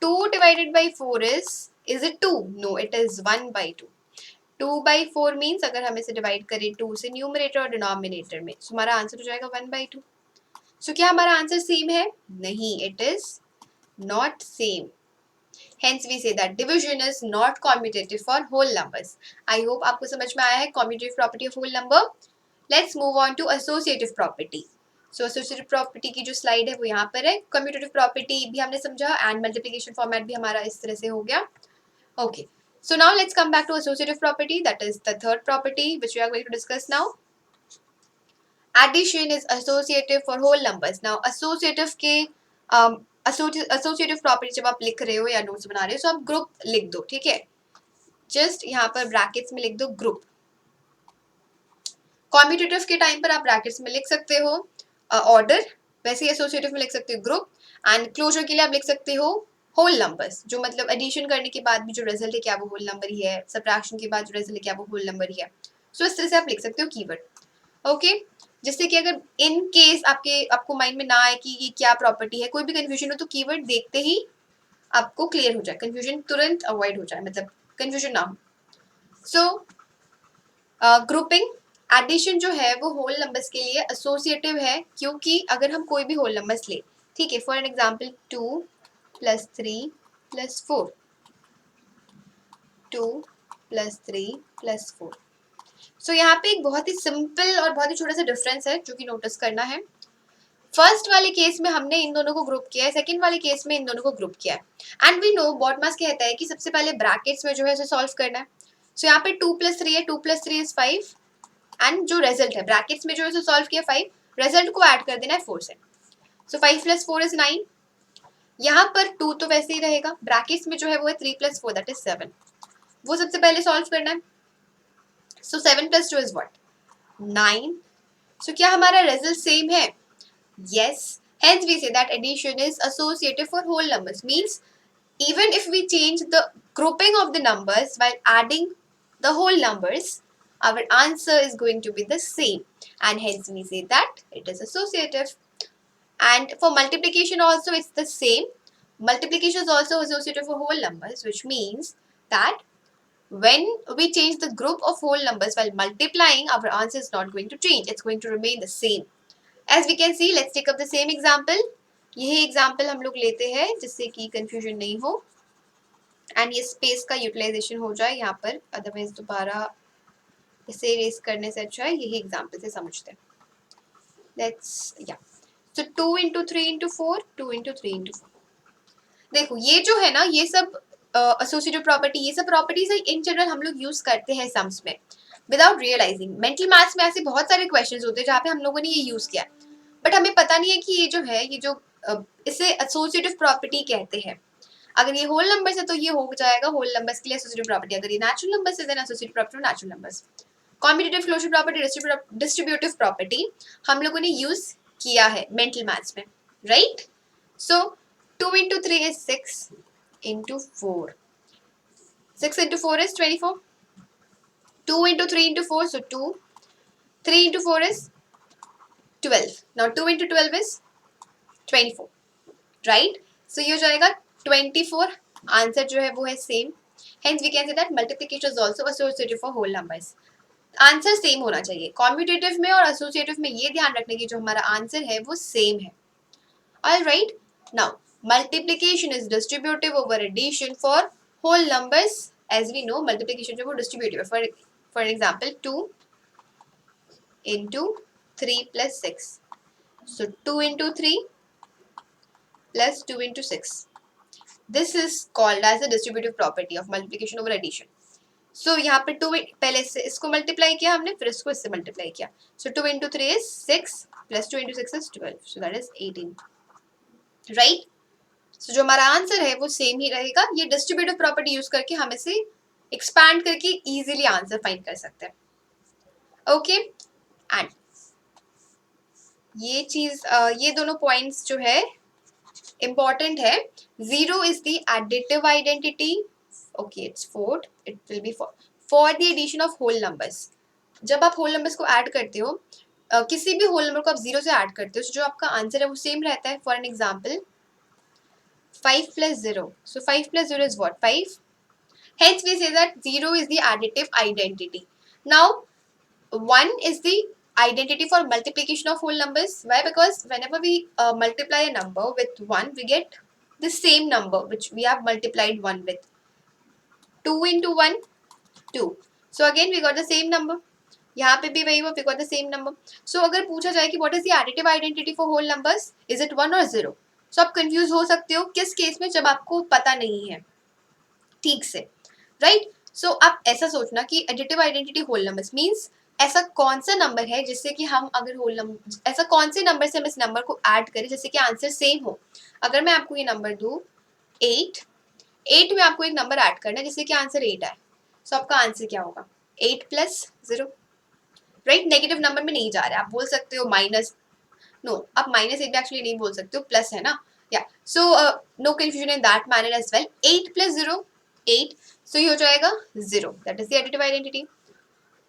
2 divided by 4 is it 2? No, it is 1 by 2. 2 by 4 means अगर हम इसे डिवाइड करें 2 से न्यूमरेटर और डिनोमिनेटर में, सो हमारा आंसर हो जाएगा 1 by 2. सो क्या हमारा आंसर सेम है? नहीं, it is not same. Hence we say that division is not commutative for whole numbers. I hope आपको समझ में आया है commutative property of whole number. Let's move on to associative property. So associative property की जो slide है वो यहाँ पर है. commutative property भी हमने समझा and multiplication format भी हमारा इस तरह से हो गया. Okay. So now let's come back to associative property. That is the third property which we are going to discuss now. Addition is associative for whole numbers. Now associative के associative property जब आप लिख रहे हो या notes बना रहे हो, तो आप ग्रुप लिख दो, ठीक है. जस्ट यहाँ पर ब्रैकेट्स में लिख दो ग्रुप. कॉम्यूटेटिव के टाइम पर आप ब्रैकेट्स में लिख सकते हो ऑर्डर, वैसे ही एसोसिएटिव में लिख सकते हो ग्रुप. एंड क्लोजर के लिए आप लिख सकते हो होल नंबर्स, जो मतलब एडिशन करने के बाद भी जो रिजल्ट है क्या वो होल नंबर ही है, सब्ट्रैक्शन के बाद जो रिजल्ट है क्या वो होल नंबर ही है. सो इस तरह से आप लिख सकते हो कीवर्ड. ओके, जिससे कि अगर इन केस आपको माइंड में ना आए कि ये क्या प्रॉपर्टी है, कोई भी कंफ्यूजन हो, तो कीवर्ड देखते ही आपको क्लियर हो जाए, कंफ्यूजन तुरंत अवॉइड हो जाए, मतलब कंफ्यूजन ना हो. सो ग्रुपिंग एडिशन जो है वो होल नंबर्स के लिए एसोसिएटिव है, क्योंकि अगर हम कोई भी होल नंबर्स ले, ठीक है, फॉर एन एग्जांपल 2 + 3 + 4, 2 + 3 + 4. सो यहाँ पे एक बहुत ही सिंपल और बहुत ही छोटा सा डिफरेंस है जो कि नोटिस करना है. फर्स्ट वाले केस में हमने इन दोनों को ग्रुप किया है, सेकंड वाले केस में इन दोनों को ग्रुप किया है. एंड वी नो बॉडमास कहता है कि सबसे पहले ब्रैकेट्स में जो है उसे सॉल्व करना है. सो यहाँ पे 2 + 3 है, 2 + 3 is 5. एंड जो रिजल्ट है ब्रैकेट्स में जो है उसे सॉल्व किया 5, रिजल्ट को ऐड कर देना है 4 से. सो 5 + 4 is 9. यहाँ पर 2 तो वैसे ही रहेगा, ब्रैकेट्स में जो है वो है 3 + 4 that is 7. वो सबसे पहले सॉल्व करना है. So 7 + 2 is what? 9. So क्या हमारा result same है? Yes. Hence we say that addition is associative for whole numbers. Means even if we change the grouping of the numbers while adding the whole numbers, our answer is going to be the same. And hence we say that it is associative. And for multiplication also it's the same. Multiplication is also associative for whole numbers, which means that when we change the group of whole numbers while multiplying, our answer is not going to change. It's going to remain the same. As we can see, let's take up the same example. यही example हम लोग लेते हैं जिससे कि confusion नहीं हो and ये स्पेस का यूटिलाइजेशन हो जाए यहाँ पर, अदरवाइज दोबारा इसे इरेज करने से अच्छा है यही एग्जाम्पल से समझते हैं. लेट्स या सो 2 × 3 × 4, 2 × 3 × 4. देखो ये जो है ना, ये सब एसोसिएटिव प्रॉपर्टी, ये सब प्रॉपर्टीज इन जनरल हम लोग यूज करते हैं सम्स में विदाउट रियलाइजिंग. मेंटल मैथ्स में ऐसे बहुत सारे क्वेश्चंस होते हैं जहाँ पे हम लोगों ने ये यूज किया, बट हमें पता नहीं है कि ये जो है, ये जो इसे एसोसिएटिव प्रॉपर्टी कहते हैं. अगर ये होल नंबर्स है तो ये हो जाएगा होल नंबर्स के लिए एसोसिएटिव प्रॉपर्टी. अगर ये नेचुरल नंबर्स है then associative property natural numbers. Commutative, closure property, distributive property हम लोगों ने यूज किया है मेंटल मैथ्स में, right? So 2 into 3 is 6 into 4. 6 into 4 is 24. 2 into 3 into 4, so 2. 3 into 4 is 12. Now 2 into 12 is 24, right? So ये हो जाएगा 24. आंसर जो है वो है same. Hence we can say that multiplication is also associative for whole numbers. Answer same होना चाहिए. Competitive में और एसोसिएटिव में ये ध्यान रखने की जो हमारा आंसर है वो सेम है. Alright, now multiplication is distributive over addition for whole numbers. As we know, multiplication जो वो distributive है. For example, 2 into 3 plus 6. So 2 into 3 plus 2 into 6. This is called as a distributive property of multiplication over addition. So यहाँ पे 2 पहले से इसको multiply किया हमने, फिर इसको इससे मल्टीप्लाई किया. So 2 into 3 is 6 plus 2 into 6 is 12. So that is 18. Right? So जो हमारा आंसर है वो सेम ही रहेगा. ये डिस्ट्रीब्यूटिव प्रॉपर्टी यूज करके हम इसे एक्सपैंड करके इजीली आंसर फाइंड कर सकते हैं. ओके, एंड ये चीज ये दोनों पॉइंट्स जो है important है. 0 is the additive identity. Okay, it's fourth. It will be for the addition of whole numbers. जब आप whole numbers को ऐड करते हो, किसी भी whole number को आप 0 से ऐड करते हो, जो आपका आंसर है वो सेम रहता है. For an example, 5 plus 0. So 5 plus 0 is what? 5. Hence we say that 0 is the additive identity. Now 1 is the identity for multiplication of whole numbers. Why? Because whenever we multiply a number with 1, we get the same number which we have multiplied 1 with. 2 into 1, 2. So again we got the same number. यहाँ पे भी वही हुआ, we got the same number. So अगर पूछा जाए कि what is the additive identity for whole numbers, is it 1 or 0? So आप confuse हो सकते हो किस केस में, जब आपको पता नहीं है ठीक से, right? So आप ऐसा सोचना कि additive identity whole numbers means ऐसा कौन सा नंबर है जिससे कि हम अगर होल नंबर, ऐसा कौन से नंबर से हम इस नंबर को ऐड करें जिससे कि आंसर सेम हो. अगर मैं आपको ये नंबर दूं 8 में आपको एक नंबर ऐड करना है जिससे कि आंसर 8 आए. सो आपका आंसर क्या होगा? 8 plus 0, राइट? नेगेटिव नंबर में नहीं जा रहा है. आप बोल सकते हो माइनस, नो, आप माइनस 8 भी एक्चुअली नहीं बोल सकते हो, प्लस है ना. या so no confusion in that manner as well. 8 plus 0, 8. So ये हो जाएगा 0. That is the additive identity.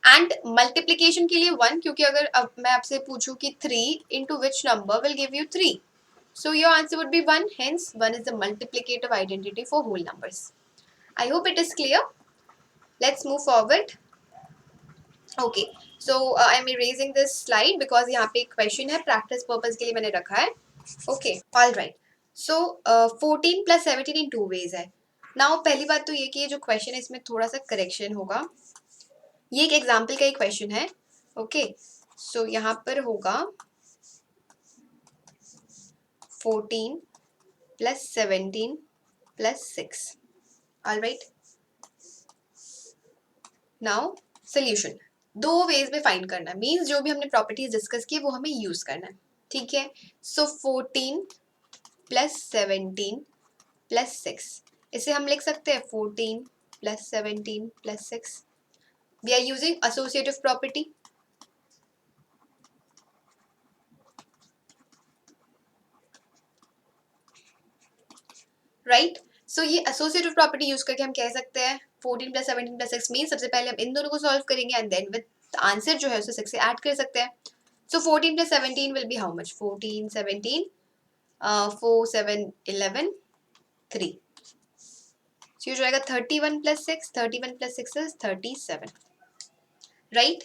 And multiplication के लिए 1, क्योंकि अगर अब मैं आपसे पूछूं कि 3 into which number will give you 3, so your answer would be 1. Hence 1 is the multiplicative identity for whole numbers. I hope it is clear. Let's move forward. Okay, so I'm erasing this slide because यहाँ पे एक question है, practice purpose के लिए मैंने रखा है. Okay, all right. So 14 plus 17 in 2 ways है. Now पहली बात तो ये कि ये जो question है इसमें थोड़ा सा correction होगा. ये एक एग्जाम्पल का ही क्वेश्चन है. ओके, सो यहाँ पर होगा 14 plus 17 plus 6. Alright, now solution. 2 ways में फाइंड करना है, मीन्स जो भी हमने प्रॉपर्टीज डिस्कस की वो हमें यूज करना है. ठीक है. सो 14 plus 17 plus 6, इसे हम लिख सकते हैं 14 plus 17 plus 6. We are using associative property. Right? So ये associative property use करके हम कह सकते हैं 14 plus 17 plus 6 means सबसे पहले हम इन दोनों को solve करेंगे and then with आंसर जो है उसे 6 से ऐड कर सकते हैं. So 14 plus 17 will be how much? 14, 17, 4, 7, 11, 3. So ये जो आएगा 31 plus 6, 31 plus 6 is 37. Right?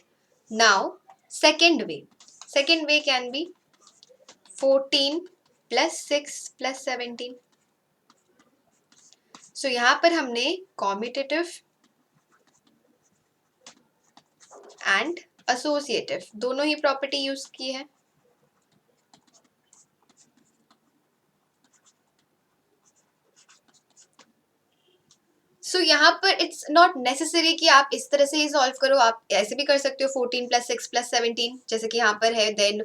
Now second way can be 14 plus 6 plus 17. So यहाँ पर हमने कॉम्पिटिटिव एंड एसोसिएटिव दोनों ही प्रॉपर्टी यूज की है. सो यहाँ पर इट्स नॉट नेसेसरी कि आप इस तरह से ही सॉल्व करो, आप ऐसे भी कर सकते हो 14 plus 6 plus 17 जैसे कि यहाँ पर है. देन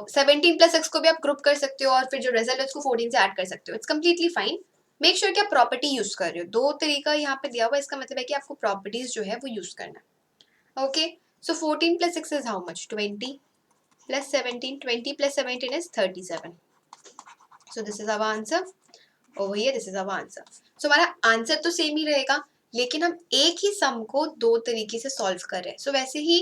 17 plus 6 को भी आप ग्रुप कर सकते हो और फिर जो रिजल्ट है उसको 14 से ऐड कर सकते हो. It's completely fine. Make sure कि आप प्रॉपर्टी यूज कर रहे हो. 2 तरीका यहाँ पे दिया हुआ, इसका मतलब है कि आपको प्रॉपर्टीज जो है वो यूज करना है. Okay, so 14 plus 6 is how much? 20. plus 17. 20 plus 17 is 37. So this is our answer. Over here this is our answer. So हमारा आंसर तो सेम ही रहेगा, लेकिन हम एक ही सम को दो तरीके से सॉल्व कर रहे हैं. So वैसे ही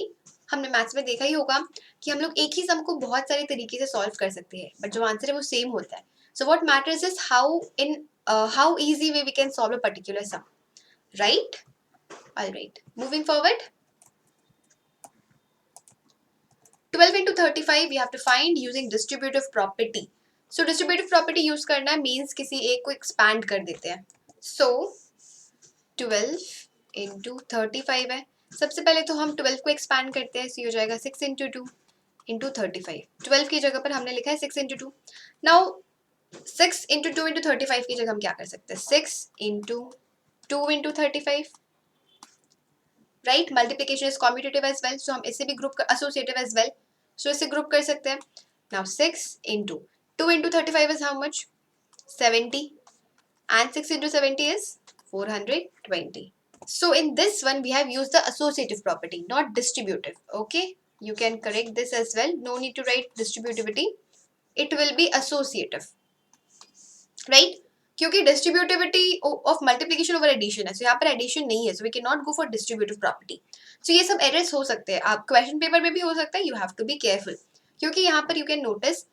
हमने मैथ्स में देखा ही होगा कि हम लोग एक ही सम को बहुत सारे तरीके से सॉल्व कर सकते हैं, बट जो आंसर है वो सेम होता है. So what matters is how easy way we can solve a particular sum, right? All right, moving forward. 12 into 35 we have to find using distributive property. So distributive property use करना means किसी एक को expand कर देते हैं. So 12 into 35 है. सबसे पहले तो हम 12 को expand करते हैं, so हो जाएगा 6 into 2 into 35. 12 की जगह पर हमने लिखा है 6 into 2. Now 6 into 2 into 35 की जगह हम क्या कर सकते हैं? 6 into 2 into 35. Right? Multiplication is commutative as well, so हम इसे भी group associative as well. So इसे group कर सकते हैं. Now 6 into 2 into 35 is how much? 70. And 6 into 70 is 420. So in this one we have used the associative property, not distributive. Okay? You can correct this as well. No need to write distributivity. It will be associative. Right? क्योंकि distributivity of multiplication over addition है, so यहाँ पर addition नहीं है, so we can not go for distributive property. So ये सब errors हो सकते हैं, आप क्वेश्चन पेपर में भी हो सकता है. You have to be careful, क्योंकि यहाँ पर यू कैन नोटिस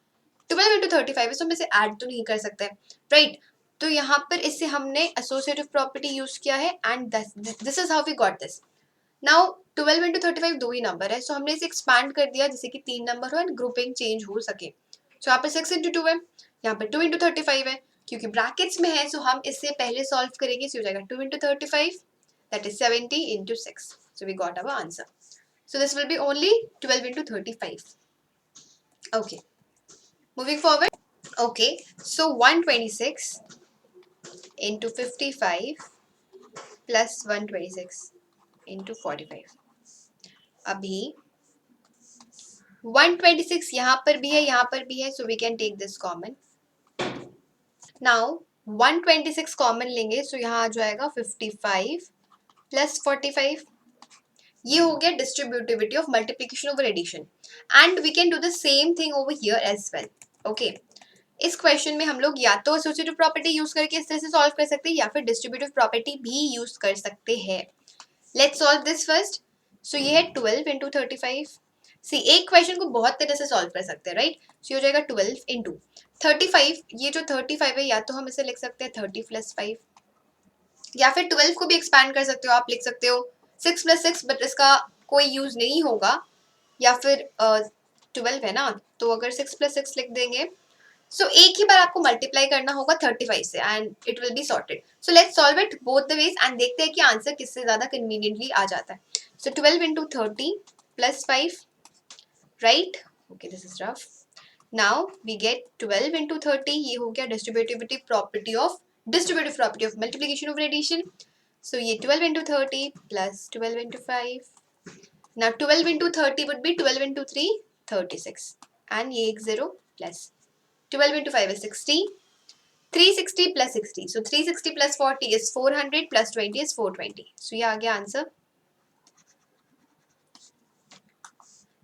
12 into 35 है, सो हम इसे ऐड तो नहीं कर सकते, राइट? तो यहाँ पर इससे हमने एसोसिएटिव प्रॉपर्टी यूज किया है, and this is how we got this. Now 12 into 35 दो ही नंबर है, सो हमने इसे एक्सपैंड कर दिया जिससे कि 3 नंबर हो एंड ग्रुपिंग चेंज हो सके. सो यहाँ पर 6 into 2 है, यहाँ पर 2 into 35 है, क्योंकि ब्रैकेट्स में है, सो हम इससे पहले सॉल्व करेंगे. सो हो जाएगा 2 into 35, that is 70 into 6. So we got our answer. So this will be only 12 into 35. ओके, moving forward. Okay, so 126 into 55 plus 126 into 45. अभी 126 यहाँ पर भी है, यहाँ पर भी है, so we can take this common. Now 126 common लेंगे, so यहाँ आ जाएगा 55 plus 45. ये हो गया distributivity of multiplication over addition, and we can do the same thing over here as well. Okay, इस क्वेश्चन में हम लोग या तो एसोसिएटिव प्रॉपर्टी यूज करके इस तरह से सॉल्व कर सकते हैं, या फिर डिस्ट्रीब्यूटिव प्रॉपर्टी भी यूज कर सकते हैं. Let's solve this first. So ये है 12 into 35. सी एक क्वेश्चन को बहुत तरह से सॉल्व कर सकते हैं, राइट? सो हो जाएगा 12 into 35. ये जो 35 है, या तो हम इसे लिख सकते हैं 30 plus 5, या फिर 12 को भी एक्सपैंड कर सकते हो, आप लिख सकते हो 6 plus 6, बट इसका कोई यूज नहीं होगा. या फिर 12 है ना, तो अगर 6 plus 6 लिख देंगे, सो एक ही बार आपको मल्टीप्लाई करना होगा 35 से, and it will be sorted. So let's solve it both the ways and देखते हैं कि आंसर किससे ज्यादा कन्वीनियंटली आ जाता है. So 12 into 30 plus 5, right? Okay, this is rough. Now we get 12 into 30. ये हो गया distributive property of multiplication over addition. So ये 12 into 30 plus 12 into 5. Now 12 into 30 would be 12 into 3, 36, and ये एक 0 plus 12 into 5 is 60. 360 plus 60. So 360 plus 40 is 400 plus 20 is 420. So ये आ गया answer.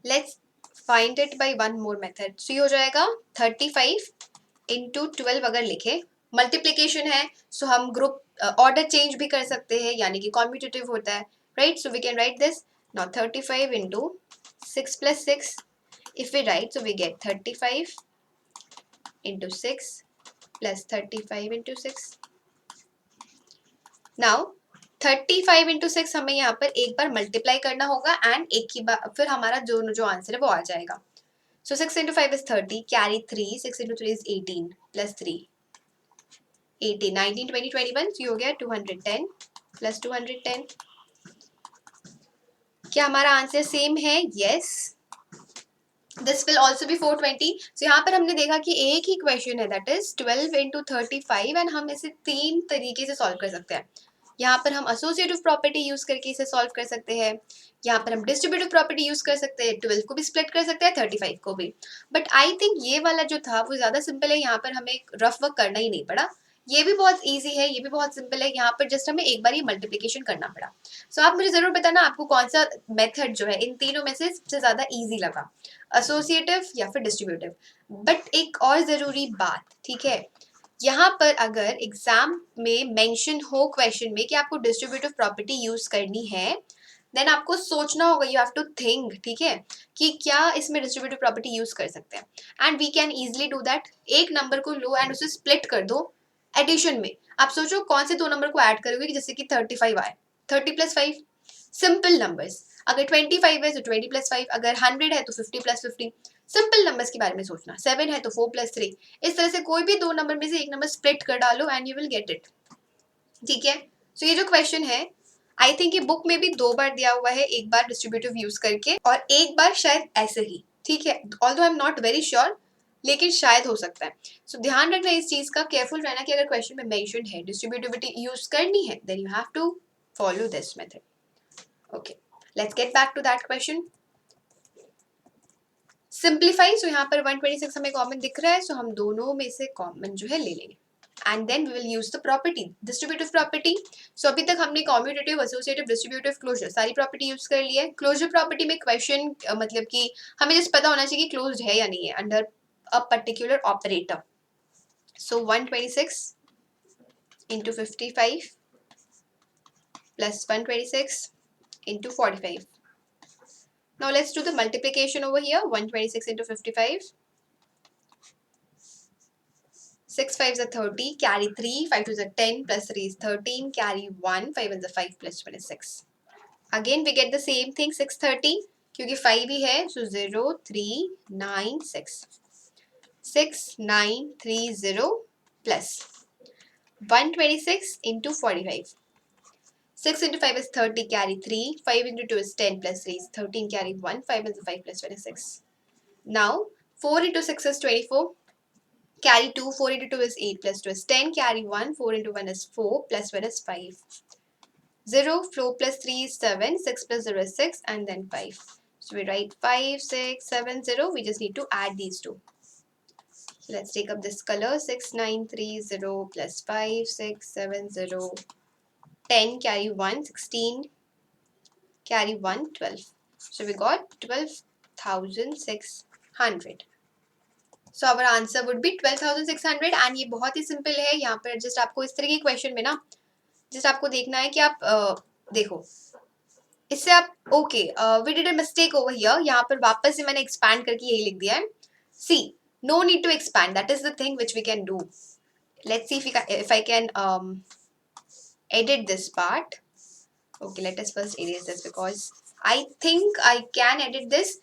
Let's find it by one more method. So ये हो जाएगा 35 into 12. अगर लिखे मल्टीप्लिकेशन है, सो हम ग्रुप ऑर्डर चेंज भी कर सकते हैं, यानी कि कॉम्यूटेटिव होता है, right? So we can write this. Now 35 into 6 plus 6. If we write, so we get 35 into 6 plus 35 into 6. Now 35 into 6 हमें यहाँ पर एक बार मल्टीप्लाई करना होगा, एंड एक ही बार फिर हमारा जो आंसर है वो आ जाएगा. So 6 into 5 is 30, carry 3, 6 into 3 is 18 plus 3, 18, 19, 20, 21. So ये हो गया 210 plus 210. क्या हमारा आंसर सेम है? Yes. This will also be 420. सो यहाँ पर हमने देखा कि एक ही क्वेश्चन है, दैट इज 12 into 35, एंड हम इसे 3 तरीके से सॉल्व कर सकते हैं. यहाँ पर हम एसोसिएटिव प्रॉपर्टी यूज करके इसे सॉल्व कर सकते हैं, यहाँ पर हम डिस्ट्रीब्यूटिव प्रॉपर्टी यूज कर सकते हैं, 12 को भी स्प्लिट कर सकते हैं, 35 को भी. बट आई थिंक ये वाला जो था वो ज्यादा सिंपल है, यहाँ पर हमें रफ वर्क करना ही नहीं पड़ा. ये भी बहुत इजी है, ये भी बहुत सिंपल है। यहाँ पर जस्ट हमें एक बार ये मल्टीप्लिकेशन करना पड़ा। सो आप मुझे जरूर बताना आपको कौन सा मेथड जो है इन तीनों में से सबसे ज्यादा इजी लगा, एसोसिएटिव या फिर डिस्ट्रीब्यूटिव। बट एक और जरूरी बात, ठीक है, यहाँ पर अगर एग्जाम में मेंशन हो क्वेश्चन में कि आपको डिस्ट्रीब्यूटिव प्रॉपर्टी यूज करनी है, देन आपको सोचना होगा, यू हैव टू थिंक, ठीक है, कि क्या इसमें डिस्ट्रीब्यूटिव प्रॉपर्टी यूज कर सकते हैं। And we can easily do that. एक नंबर को लो एंड उसे स्प्लिट कर दो एडिशन में। आप सोचो कौन से दो नंबर को ऐड करोगे कि जैसे कि 35 आए, 30 प्लस 5, सिंपल नंबर्स। अगर 25 है तो 20 प्लस 5, अगर 100 है तो 50 प्लस 50। सिंपल नंबर्स के बारे में सोचना। 7 है तो 4 प्लस 3। इस तरह से कोई भी दो नंबर में से एक नंबर स्प्लिट कर डालो and you will get it, ठीक है। सो ये जो क्वेश्चन है, आई थिंक ये बुक में भी 2 बार दिया हुआ है, एक बार डिस्ट्रीब्यूटिव यूज करके और एक बार शायद ऐसे ही, ठीक है। Although I am not very sure, लेकिन शायद हो सकता है। सो ध्यान रखना इस चीज का, केयरफुल रहना कि अगर क्वेश्चन में मेंशन्ड है डिस्ट्रीब्यूटिविटी यूज करनी है, then you have to follow this method. Okay, let's get back to that question. Simplify. So यहाँ पर 126 हमें कॉमन दिख रहा है, सो हम दोनों में से कॉमन जो है ले लेंगे and then we will use the property, distributive property. So अभी तक हमने कॉम्यूटेटिव, एसोसिएटिव, डिस्ट्रीब्यूटिव, क्लोजर सारी प्रॉपर्टी यूज कर ली है। क्लोजर प्रॉपर्टी में क्वेश्चन मतलब कि हमें जस्ट पता होना चाहिए कि क्लोज्ड है या नहीं है under a particular operator. So 126 into 55 plus 126 into 45. Now let's do the multiplication over here. 126 into 55. 6 5s are 30, carry 3, 5 2s are 10, plus 3 is 13, carry 1, 5 1s are 5, plus 26. Again we get the same thing, 630, क्योंकि 5 ही है, so 0 3 9 6, 6 9 3 0 plus 126 into 45. 6 into 5 is 30, carry 3, 5 into 2 is 10, plus 3 is 13, carry 1, 5 is 5 plus 26. Now 4 into 6 is 24, carry 2, 4 into 2 is 8, plus 2 is 10, carry 1, 4 into 1 is 4, plus 1 is 5. 0, 4 plus 3 is 7, 6 plus 0 is 6, and then 5. So we write 5, 6, 7, 0. We just need to add these two. So let's take up this color. 6, 9, 3, 0, plus 5, 6, 7, 0, 10, carry 1, 16, carry 1, 12. So we got 12,600. So our answer would be 12,600 and ये बहुत ही simple है। यहाँ पर just आपको इस तरह के question में ना जस्ट आपको देखना है कि आप देखो इससे आप okay we did a mistake over here. यहाँ पर वापस से मैंने एक्सपैंड करके यही लिख दिया है। See no need to expand, that is the thing which we can do. Let's see if I can edit this part. Okay, let us first erase this because I think I can edit this,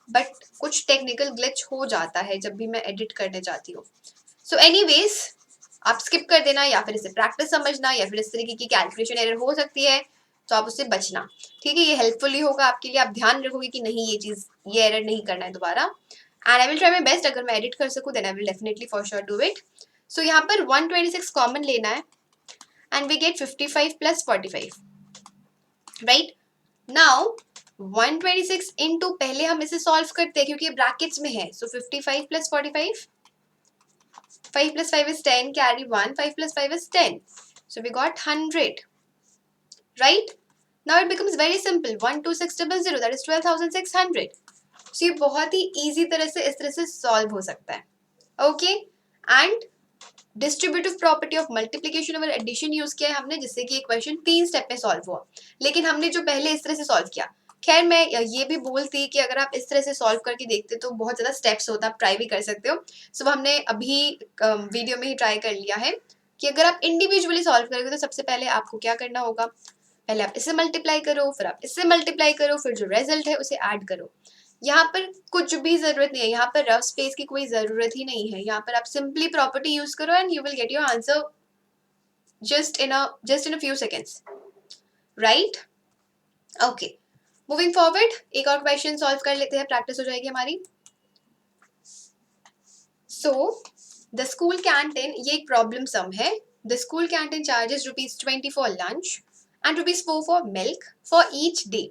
but कुछ technical glitch हो जाता है जब भी मैं edit करने जाती हूँ। सो एनीवेज आप स्किप कर देना या फिर इसे प्रैक्टिस समझना या फिर इस तरीके की कैलकुलेशन एरर हो सकती है तो आप उससे बचना, ठीक है। ये हेल्पफुल ही होगा आपके लिए, आप ध्यान रखोगे कि नहीं ये चीज़ ये एरर नहीं करना है दोबारा। And I will try my best, अगर मैं एडिट कर सकूँ then I will definitely for sure do it. So यहाँ पर 126 कॉमन लेना है and we get 55 plus 45, right. Now 126 into पहले हम इसे सॉल्व करते हैं क्योंकि ये ब्रैकेट्स में है। सो 55 plus 45, 5 plus 5 is 10, carry 1, 5 plus 5 is 10. So we got 100, right? Now it becomes very simple, 12600, that is 12,600. So ये बहुत ही easy तरह से इस तरह से solve हो सकता है, okay? And distributive property of multiplication और एडिशन यूज किया है हमने, जिससे कि ये क्वेश्चन 3 स्टेप में सॉल्व हुआ। लेकिन हमने जो पहले इस तरह से सॉल्व किया, खैर मैं ये भी बोलती कि अगर आप इस तरह से सॉल्व करके देखते तो बहुत ज़्यादा स्टेप्स होता, आप ट्राई भी कर सकते हो। सो हमने अभी वीडियो में ही ट्राई कर लिया है कि अगर आप इंडिविजुअली सॉल्व करोगे तो सबसे पहले आपको क्या करना होगा, पहले आप इससे मल्टीप्लाई करो, फिर आप इससे मल्टीप्लाई करो, फिर जो रिजल्ट है उसे ऐड करो। यहाँ पर कुछ भी जरूरत नहीं है, यहाँ पर रफ स्पेस की कोई जरूरत ही नहीं है। यहाँ पर आप सिंपली प्रॉपर्टी यूज करो and you will get your answer just in a few seconds, right? Okay, moving forward, एक और क्वेश्चन सॉल्व कर लेते हैं, प्रैक्टिस हो जाएगी हमारी। So the school canteen, ये एक प्रॉब्लम सम है। The school canteen charges ₹20 for lunch and ₹4 for milk for each day.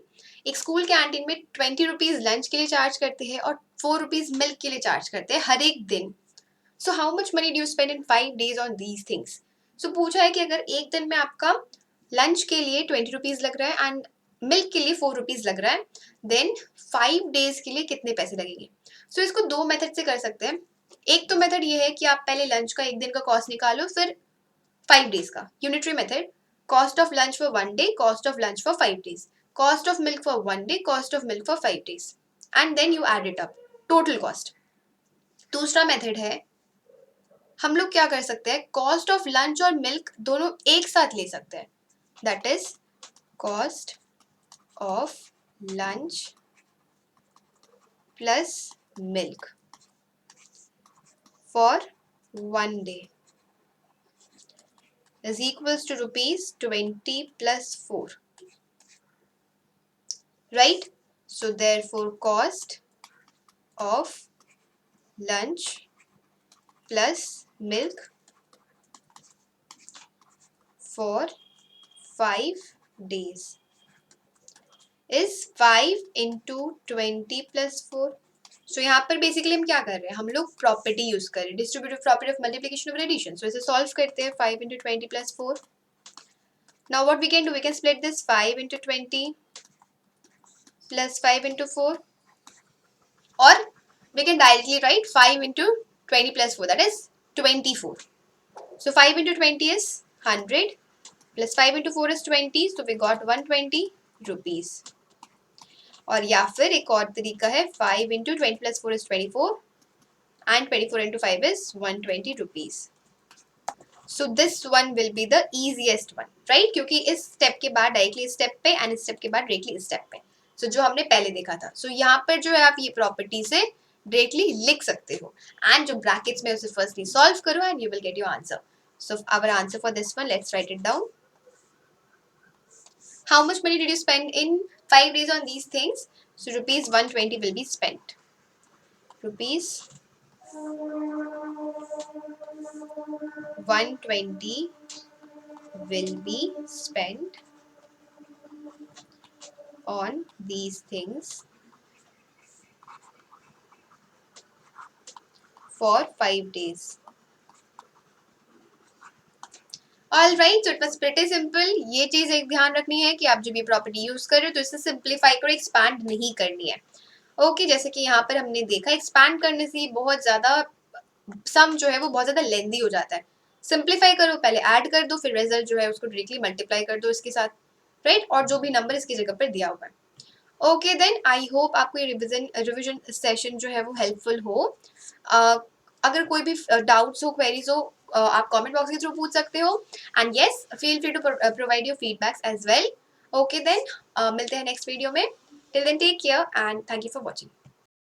एक स्कूल कैंटीन में 20 रुपीज लंच के लिए चार्ज करते हैं और 4 रुपीज मिल्क के लिए चार्ज करते हैं हर एक दिन। So how much money do you spend in 5 days on these things? So पूछा है कि अगर एक दिन में आपका लंच के लिए 20 रुपीज लग रहा है एंड मिल्क के लिए 4 रुपीज लग रहा है, देन 5 डेज के लिए कितने पैसे लगेंगे। सो इसको दो मेथड से कर सकते हैं। एक तो मेथड ये है कि आप पहले लंच का एक दिन का कॉस्ट निकालो, फिर 5 डेज का unitary method, cost of lunch for 1 day, cost of lunch for 5 days, cost of milk for 1 day, cost of milk for 5 days, and then you add it up total cost. दूसरा method है, हम लोग क्या कर सकते हैं, cost of lunch और milk दोनों एक साथ ले सकते हैं। That is cost of lunch plus milk for 1 day is equals to rupees 20 plus 4, right? So therefore cost of lunch plus milk for 5 days is 5 into 20 plus 4. So यहाँ पर basically हम क्या कर रहे हैं, हम लोग प्रॉपर्टी यूज कर रहे हैं, डिस्ट्रीब्यूटिव प्रॉपर्टी ऑफ मल्टीप्लिकेशन और एडिशन। सो इसे सॉल्व करते हैं, 5 into 20 plus 4. Now what we can do, we can split this 5 into 20 plus 5 into 4, or we can directly write 5 into 20 plus 4, that is 24. So 5 into 20 is 100 plus 5 into 4 is 20, so we got 120 rupees. और या फिर एक और तरीका है, 5 into 20 plus 4 is 24 and 24 into 5 is 120 rupees. So this one will be the easiest one, right? क्योंकि इस step के बाद डायरेक्टली इस स्टेप पे एंड इस स्टेप के बाद डायरेक्टली इस स्टेप पे, सो जो हमने पहले देखा था। सो यहाँ पर जो है आप ये प्रॉपर्टी से डायरेक्टली लिख सकते हो, एंड जो ब्रैकेट्स में उसे फर्स्टली सॉल्व करो and you will get your answer. So our answer for this one, let's write it down. How much money did you spend in 5 days on these things? So rupees 120 will be spent. Rupees 120 will be spent on these things for 5 days. All right, so it was pretty simple. ये चीज एक ध्यान रखनी है कि आप जब ये प्रॉपर्टी यूज कर रहे हो तो इसे सिंप्लीफाई करो, एक्सपैंड नहीं करनी है। ओके, जैसे कि यहाँ पर हमने देखा, एक्सपैंड करने से बहुत ज्यादा सम जो है वो बहुत ज्यादा लेंदी हो जाता है। सिंप्लीफाई करो, पहले ऐड कर दो, फिर रिजल्ट जो है उसको डायरेक्टली मल्टीप्लाई कर दो इसके साथ, राइट? और जो भी नंबर इसकी जगह पर दिया हुआ है। ओके देन, आई होप आपको ये रिविजन सेशन जो है वो हेल्पफुल हो। अगर कोई भी डाउट्स हो, क्वेरीज हो, आप कमेंट बॉक्स के थ्रू पूछ सकते हो, and yes feel free to provide your feedbacks as well. Okay then, मिलते हैं नेक्स्ट वीडियो में। Till then take care and thank you for watching.